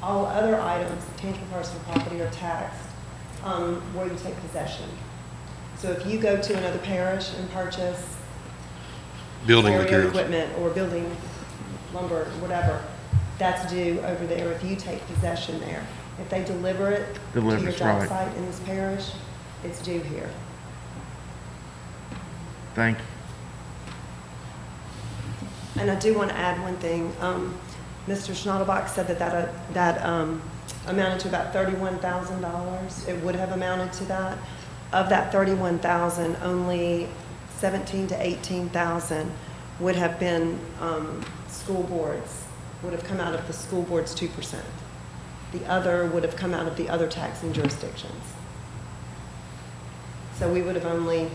All other items, tangible personal property, are taxed where you take possession. So if you go to another parish and purchase Building stereo materials. equipment or building lumber, whatever, that's due over there if you take possession there. If they deliver it to your job right. site in this parish, it's due here. Thank you. And I do want to add one thing. Mr. Schnattelbach said that amounted to about $31,000. It would have amounted to that. Of that $31,000, only $17,000 to $18,000 would have been school boards, would have come out of the school board's 2%. The other would have come out of the other taxing jurisdictions. So we would have only,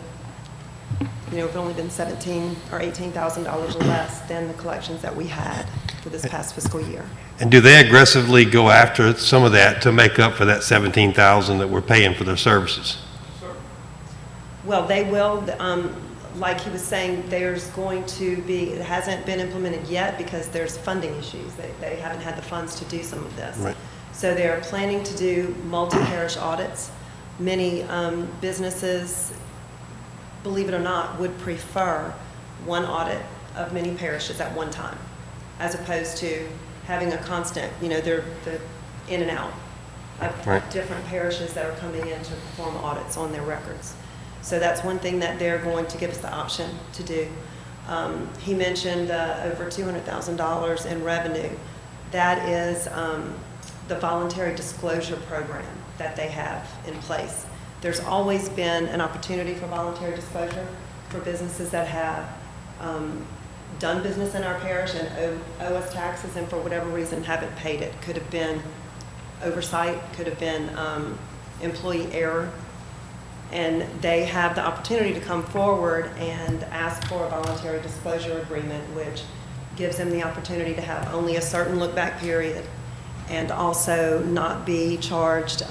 it would only been $17,000 or $18,000 less than the collections that we had for this past fiscal year. And do they aggressively go after some of that to make up for that $17,000 that we're paying for their services? Well, they will, like he was saying, there's going to be, it hasn't been implemented yet because there's funding issues. They haven't had the funds to do some of this. Right. So they're planning to do multi-parish audits. Many businesses, believe it or not, would prefer one audit of many parishes at one time, as opposed to having a constant, they're in and out of Right. different parishes that are coming in to perform audits on their records. So that's one thing that they're going to give us the option to do. He mentioned over $200,000 in revenue. That is the voluntary disclosure program that they have in place. There's always been an opportunity for voluntary disclosure for businesses that have done business in our parish and owe us taxes and for whatever reason haven't paid it. Could have been oversight, could have been employee error. And they have the opportunity to come forward and ask for a voluntary disclosure agreement, which gives them the opportunity to have only a certain look-back period and also not be charged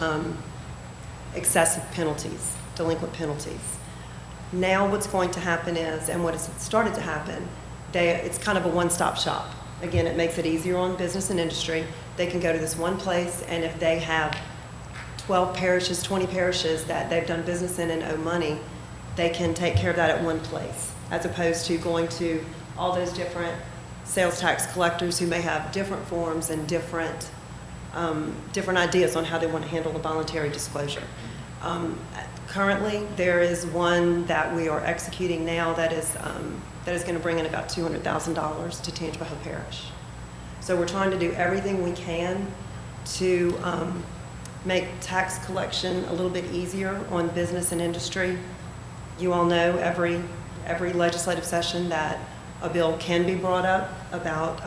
excessive penalties, delinquent penalties. Now what's going to happen is, and what has started to happen, it's kind of a one-stop shop. Again, it makes it easier on business and industry. They can go to this one place, and if they have 12 parishes, 20 parishes that they've done business in and owe money, they can take care of that at one place, as opposed to going to all those different sales tax collectors who may have different forms and different ideas on how they want to handle the voluntary disclosure. Currently, there is one that we are executing now that is going to bring in about $200,000 to Tangipahoa Parish. So we're trying to do everything we can to make tax collection a little bit easier on business and industry. You all know every legislative session that a bill can be brought up about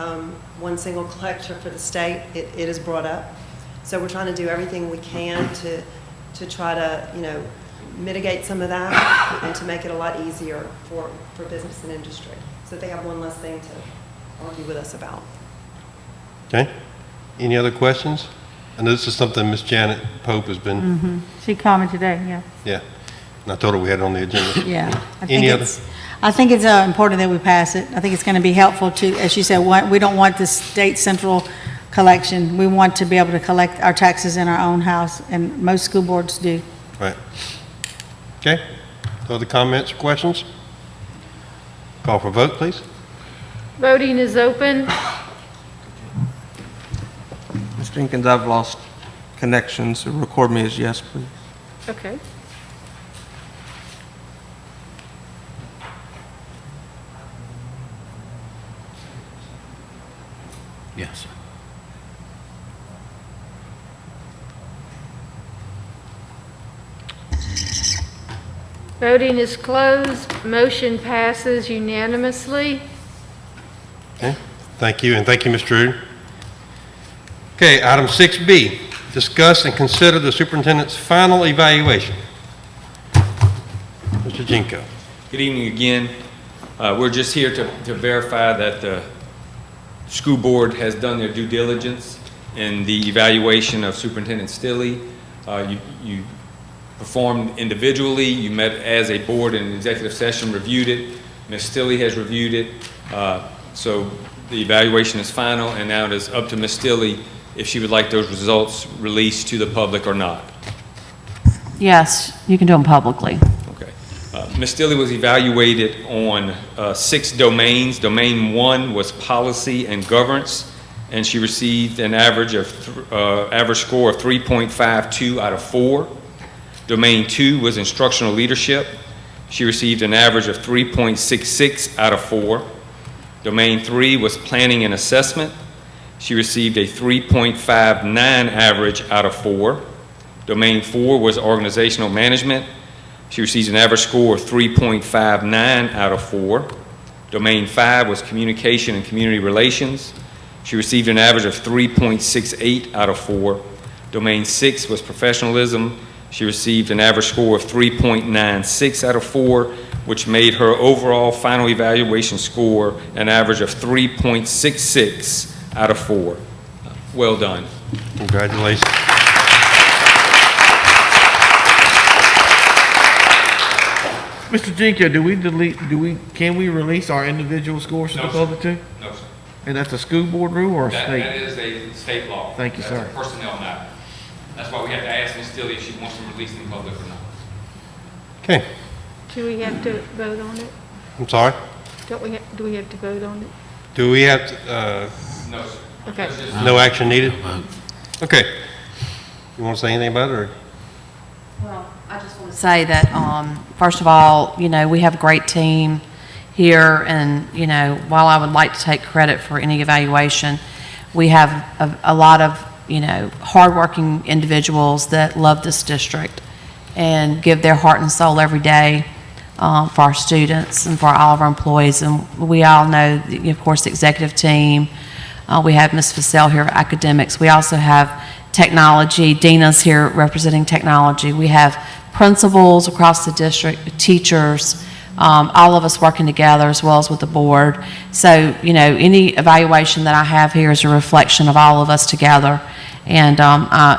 one single collector for the state. It is brought up. So we're trying to do everything we can to try to mitigate some of that and to make it a lot easier for business and industry, so that they have one less thing to argue with us about. Okay. Any other questions? I know this is something Ms. Janet Pope has been, She commented today, yeah. yeah. And I told her we had it on the agenda. Yeah. Any other? I think it's important that we pass it. I think it's going to be helpful to, as you said, we don't want the state central collection. We want to be able to collect our taxes in our own house, and most school boards do. Right. Okay. Other comments or questions? Call for vote, please. Voting is open. Ms. Jenkins, I've lost connection, so record me as yes, please. Okay. Yes. Voting is closed. Motion passes unanimously. Okay, thank you, and thank you, Ms. Drew. Okay, item 6B, discuss and consider the superintendent's final evaluation. Mr. Jinko. Good evening again. We're just here to verify that the school board has done their due diligence in the evaluation of Superintendent Stilley. You performed individually, you met as a board in an executive session, reviewed it. Ms. Stilley has reviewed it. So the evaluation is final, and now it is up to Ms. Stilley if she would like those results released to the public or not. Yes, you can do them publicly. Okay. Ms. Stilley was evaluated on 6 domains. Domain 1 was policy and governance, and she received an average score of 3.52 out of 4. Domain 2 was instructional leadership. She received an average of 3.66 out of 4. Domain 3 was planning and assessment. She received a 3.59 average out of 4. Domain 4 was organizational management. She received an average score of 3.59 out of 4. Domain 5 was communication and community relations. She received an average of 3.68 out of 4. Domain 6 was professionalism. She received an average score of 3.96 out of 4, which made her overall final evaluation score an average of 3.66 out of 4. Well done. Congratulations. Mr. Jinko, can we release our individual scores to the public too? No, sir. And that's a school board rule or a state? That is a state law. Thank you, sir. That's a personnel matter. That's why we have to ask Ms. Stilley if she wants to release them in public or not. Okay, Do we have to vote on it? I'm sorry. Do we have to vote on it? Do we have, No, sir. Okay. no action needed? Okay. You want to say anything about it, or? Well, I just want to say that, first of all, we have a great team here, and, while I would like to take credit for any evaluation, we have a lot of, hardworking individuals that love this district and give their heart and soul every day for our students and for all of our employees. And we all know, of course, the executive team. We have Ms. Fassell here, academics. We also have technology. Dina's here representing technology. We have principals across the district, teachers, all of us working together as well as with the board. So, any evaluation that I have here is a reflection of all of us together. And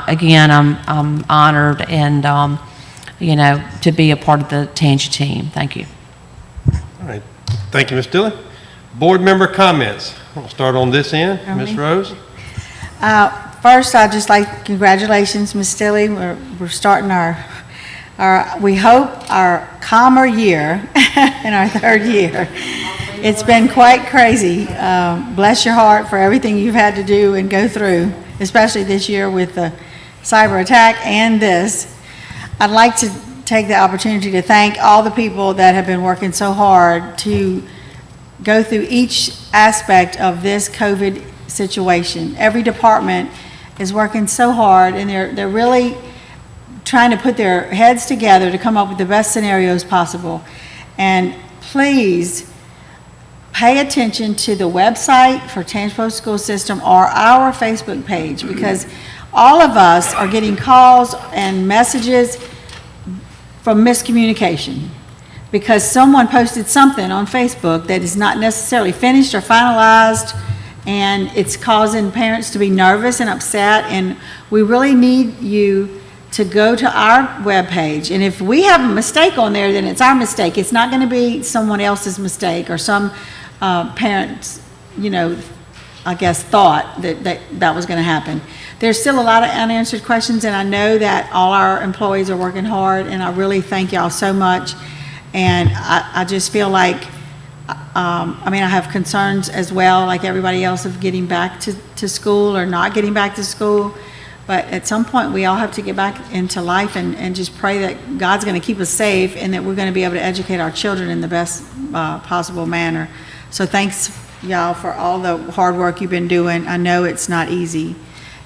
again, I'm honored and, to be a part of the Tangi team. Thank you. All right. Thank you, Ms. Dillon. Board member comments. We'll start on this end. Ms. Rose? First, I'd just like, congratulations, Ms. Stilley. We're starting we hope, our calmer year in our 3rd year. It's been quite crazy. Bless your heart for everything you've had to do and go through, especially this year with the cyber attack and this. I'd like to take the opportunity to thank all the people that have been working so hard to go through each aspect of this COVID situation. Every department is working so hard, and they're really trying to put their heads together to come up with the best scenarios possible. And please pay attention to the website for Tangi Public School System or our Facebook page, because all of us are getting calls and messages from miscommunication because someone posted something on Facebook that is not necessarily finished or finalized, and it's causing parents to be nervous and upset. And we really need you to go to our webpage. And if we have a mistake on there, then it's our mistake. It's not going to be someone else's mistake or some parents, I guess, thought that was going to happen. There's still a lot of unanswered questions, and I know that all our employees are working hard, and I really thank y'all so much. And I just feel like, I have concerns as well, like everybody else, of getting back to school or not getting back to school. But at some point, we all have to get back into life and just pray that God's going to keep us safe and that we're going to be able to educate our children in the best possible manner. So thanks, y'all, for all the hard work you've been doing. I know it's not easy.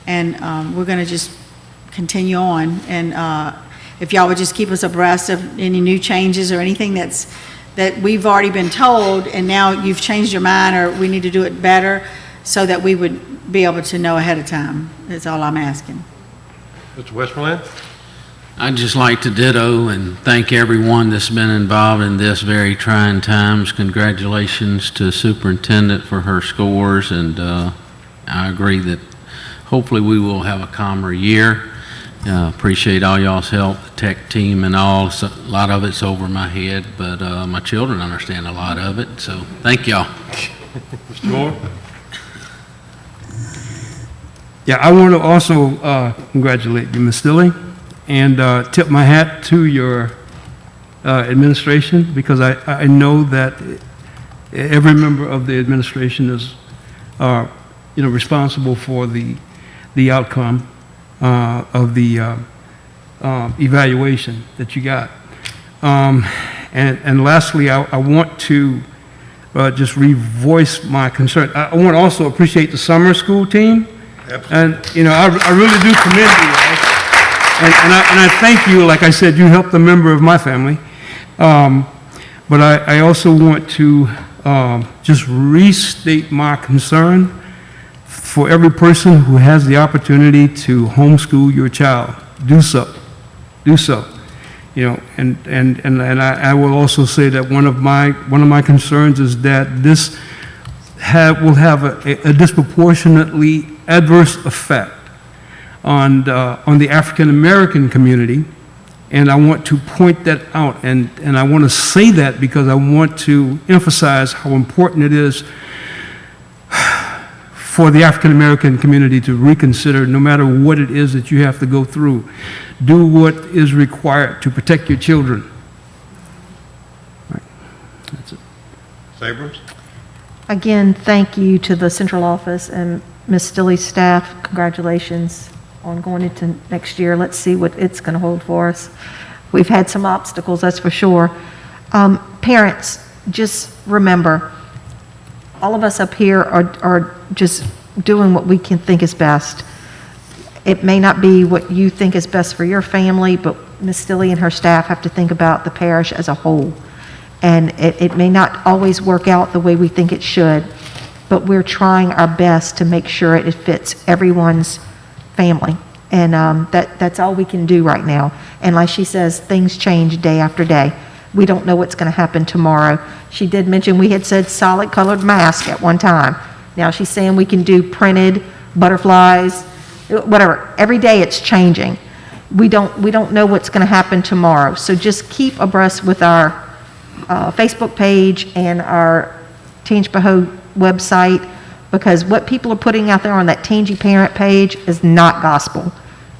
And we're going to just continue on. And if y'all would just keep us abreast of any new changes or anything that we've already been told, and now you've changed your mind, or we need to do it better, so that we would be able to know ahead of time. That's all I'm asking. Mr. Westmoreland? I'd just like to ditto and thank everyone that's been involved in this very trying times. Congratulations to the superintendent for her scores, and I agree that hopefully we will have a calmer year. Appreciate all y'all's help, the tech team and all. So, a lot of it's over my head, but my children understand a lot of it, so thank y'all. Mr. Moore? Yeah, I want to also congratulate you, Ms. Stilley, and tip my hat to your administration, because I know that every member of the administration is, responsible for the outcome of the evaluation that you got. And lastly, I want to just revoice my concern. I want to also appreciate the summer school team. And, I really do commend you guys. And I thank you. Like I said, you helped a member of my family. But I also want to just restate my concern for every person who has the opportunity to homeschool your child. Do so. Do so. And I will also say that one of my concerns is that this will have a disproportionately adverse effect on the African American community, and I want to point that out, and I want to say that because I want to emphasize how important it is for the African American community to reconsider, no matter what it is that you have to go through. Do what is required to protect your children. Right. That's it. Abrams? Again, thank you to the central office and Ms. Stilley's staff. Congratulations on going into next year. Let's see what it's going to hold for us. We've had some obstacles, that's for sure. Parents, just remember, all of us up here are just doing what we can think is best. It may not be what you think is best for your family, but Ms. Stilley and her staff have to think about the parish as a whole. And it may not always work out the way we think it should, but we're trying our best to make sure it fits everyone's family. And that's all we can do right now. And like she says, things change day after day. We don't know what's going to happen tomorrow. She did mention we had said solid colored mask at one time. Now she's saying we can do printed butterflies, whatever. Every day it's changing. We don't know what's going to happen tomorrow. So just keep abreast with our Facebook page and our Tangipahoa website, because what people are putting out there on that Tangi parent page is not gospel.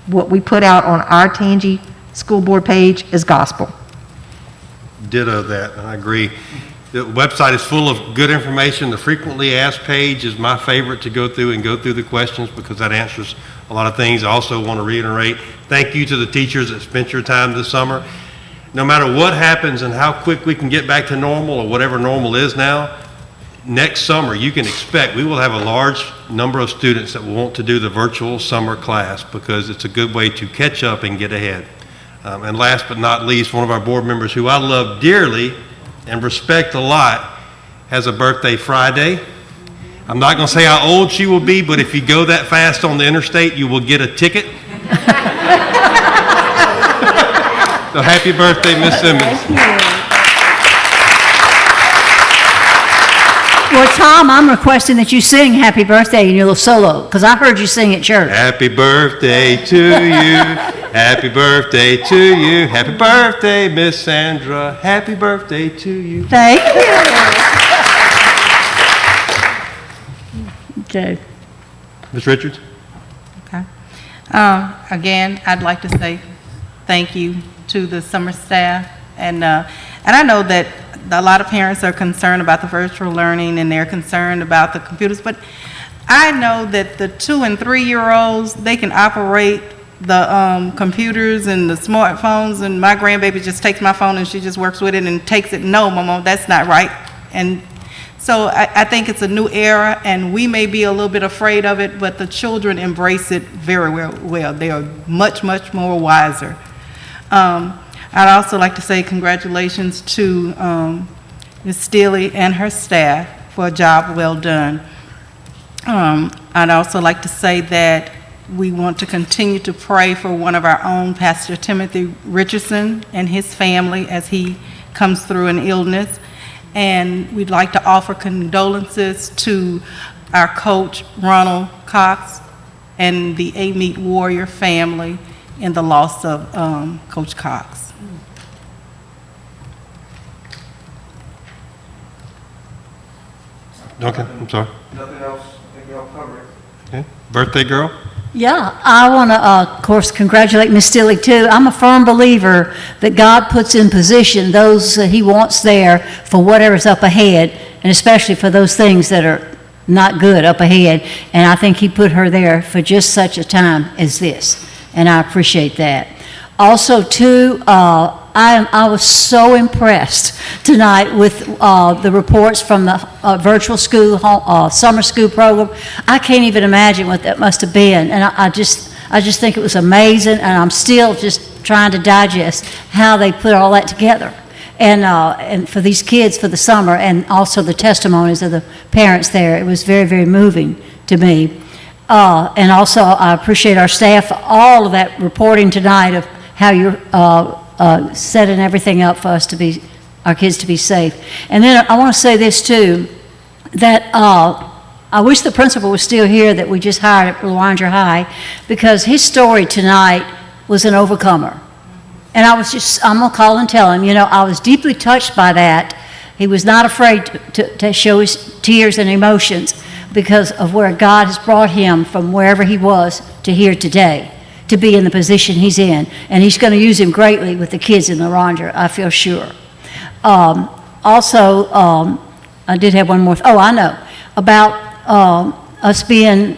What we put out on our Tangi school board page is gospel. Ditto that, I agree. The website is full of good information. The frequently asked page is my favorite to go through the questions, because that answers a lot of things. I also want to reiterate, thank you to the teachers that spent your time this summer. No matter what happens and how quick we can get back to normal, or whatever normal is now, next summer you can expect we will have a large number of students that will want to do the virtual summer class, because it's a good way to catch up and get ahead. And last but not least, one of our board members who I love dearly and respect a lot has a birthday Friday. I'm not going to say how old she will be, but if you go that fast on the interstate, you will get a ticket. So happy birthday, Miss Simmons. Well, Tom, I'm requesting that you sing Happy Birthday in your little solo, because I heard you sing at church. Happy birthday to you. Happy birthday to you. Happy birthday, Miss Sandra. Happy birthday to you. Thank you. Okay. Ms. Richards? Okay. Again, I'd like to say thank you to the summer staff, and I know that a lot of parents are concerned about the virtual learning, and they're concerned about the computers, but I know that the 2- and 3-year-olds, they can operate the computers and the smartphones, and my grandbaby just takes my phone and she just works with it and takes it. No, Mama, that's not right. And so I think it's a new era, and we may be a little bit afraid of it, but the children embrace it very well. They are much, much more wiser. I'd also like to say congratulations to Ms. Steely and her staff for a job well done. I'd also like to say that we want to continue to pray for one of our own, Pastor Timothy Richardson, and his family as he comes through an illness. And we'd like to offer condolences to our coach, Ronald Cox, and the A-Meet Warrior family in the loss of Coach Cox. Duncan, I'm sorry. Nothing else, I think y'all covered it. Okay. Birthday girl? Yeah, I want to, of course, congratulate Ms. Stilley, too. I'm a firm believer that God puts in position those that he wants there for whatever's up ahead, and especially for those things that are not good up ahead. And I think he put her there for just such a time as this, and I appreciate that. Also, too, I was so impressed tonight with the reports from the virtual school, summer school program. I can't even imagine what that must have been. And I just think it was amazing, and I'm still just trying to digest how they put all that together. And for these kids for the summer, and also the testimonies of the parents there, it was very, very moving to me. And also, I appreciate our staff for all of that reporting tonight of how you're setting everything up for us to be, our kids to be safe. And then I want to say this too, that I wish the principal was still here that we just hired at Lwanger High, because his story tonight was an overcomer. And I'm going to call and tell him, I was deeply touched by that. He was not afraid to show his tears and emotions because of where God has brought him from wherever he was to here today, to be in the position he's in. And he's going to use him greatly with the kids in Lwanger, I feel sure. Also, I did have one more. I know. About us being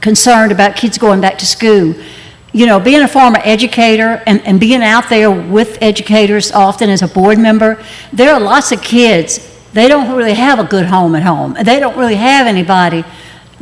concerned about kids going back to school. Being a former educator and being out there with educators often as a board member, there are lots of kids, they don't really have a good home at home. They don't really have anybody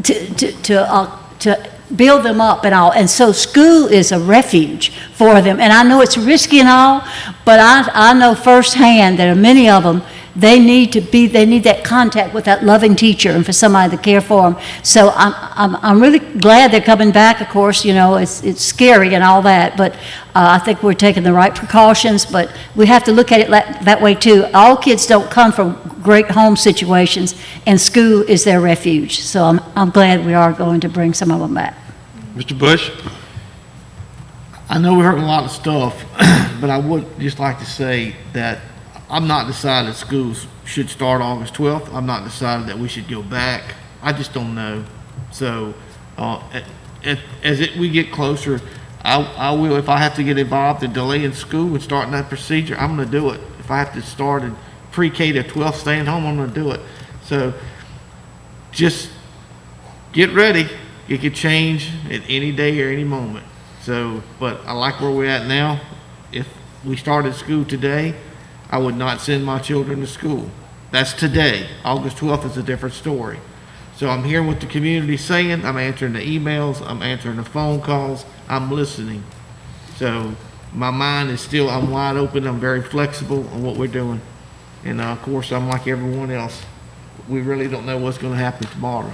to build them up and all. And so school is a refuge for them. And I know it's risky and all, but I know firsthand that many of them, they need that contact with that loving teacher and for somebody to care for them. So I'm really glad they're coming back. Of course, it's scary and all that, but I think we're taking the right precautions. But we have to look at it that way too. All kids don't come from great home situations, and school is their refuge. So I'm glad we are going to bring some of them back. Mr. Bush? I know we heard a lot of stuff, but I would just like to say that I'm not decided that schools should start August 12th. I'm not decided that we should go back. I just don't know. So we get closer, I will, if I have to get involved in delaying school and starting that procedure, I'm going to do it. If I have to start in pre-K to 12th, staying home, I'm going to do it. So just get ready. It could change at any day or any moment. So, but I like where we're at now. If we started school today, I would not send my children to school. That's today. August 12th is a different story. So I'm hearing what the community's saying. I'm answering the emails. I'm answering the phone calls. I'm listening. So my mind is still, I'm wide open. I'm very flexible on what we're doing. And of course, I'm like everyone else. We really don't know what's going to happen tomorrow.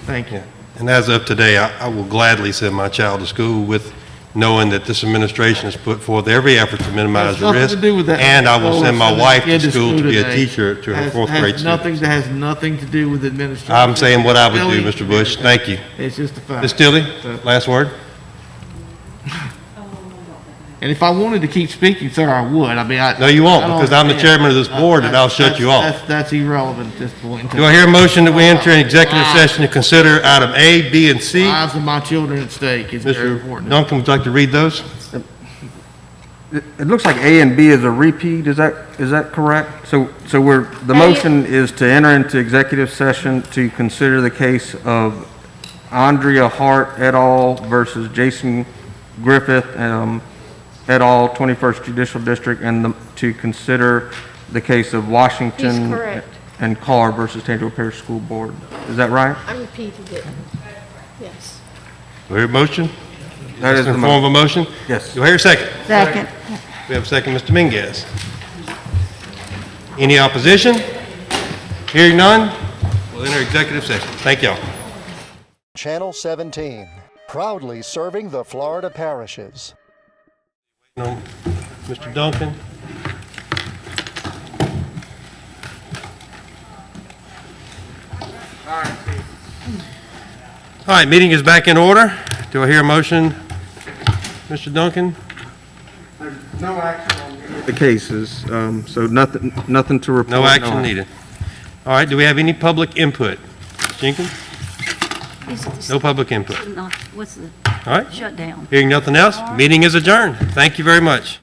Thank you. And as of today, I will gladly send my child to school with knowing that this administration has put forth every effort to minimize the risk. And I will send my wife to school to be a teacher to her fourth grade students. That has nothing to do with administration. I'm saying what I would do, Mr. Bush. Thank you. It's just a fact. Ms. Stilley, last word? And if I wanted to keep speaking, sir, I would. I mean, No, you won't, because I'm the chairman of this board and I'll shut you off. That's irrelevant at this point in time. Do I hear a motion that we enter an executive session to consider item A, B, and C? Lives of my children at stake is very Mr. important. Duncan, would you like to read those? It looks like A and B is a repeat, is that correct? So the motion is to enter into executive session to consider the case of Andrea Hart et al. Versus Jason Griffith et al., 21st Judicial District, and to consider the case of Washington He's correct. and Carr versus Tangier Parish School Board. Is that right? I repeated it. Yes. Do I hear a motion? That is in the the form of a motion? Yes. Do I hear a second? Second. We have a second, Mr. Mingus. Any opposition? Hearing none, we'll enter executive session. Thank y'all. Channel 17, proudly serving the Florida parishes. No, Mr. Duncan? All right, meeting is back in order. Do I hear a motion, Mr. Duncan? No action on the cases, so nothing to report. No action needed. All right, do we have any public input? Jenkins? No public input. What's the All right. shutdown? Hearing nothing else, meeting is adjourned. Thank you very much.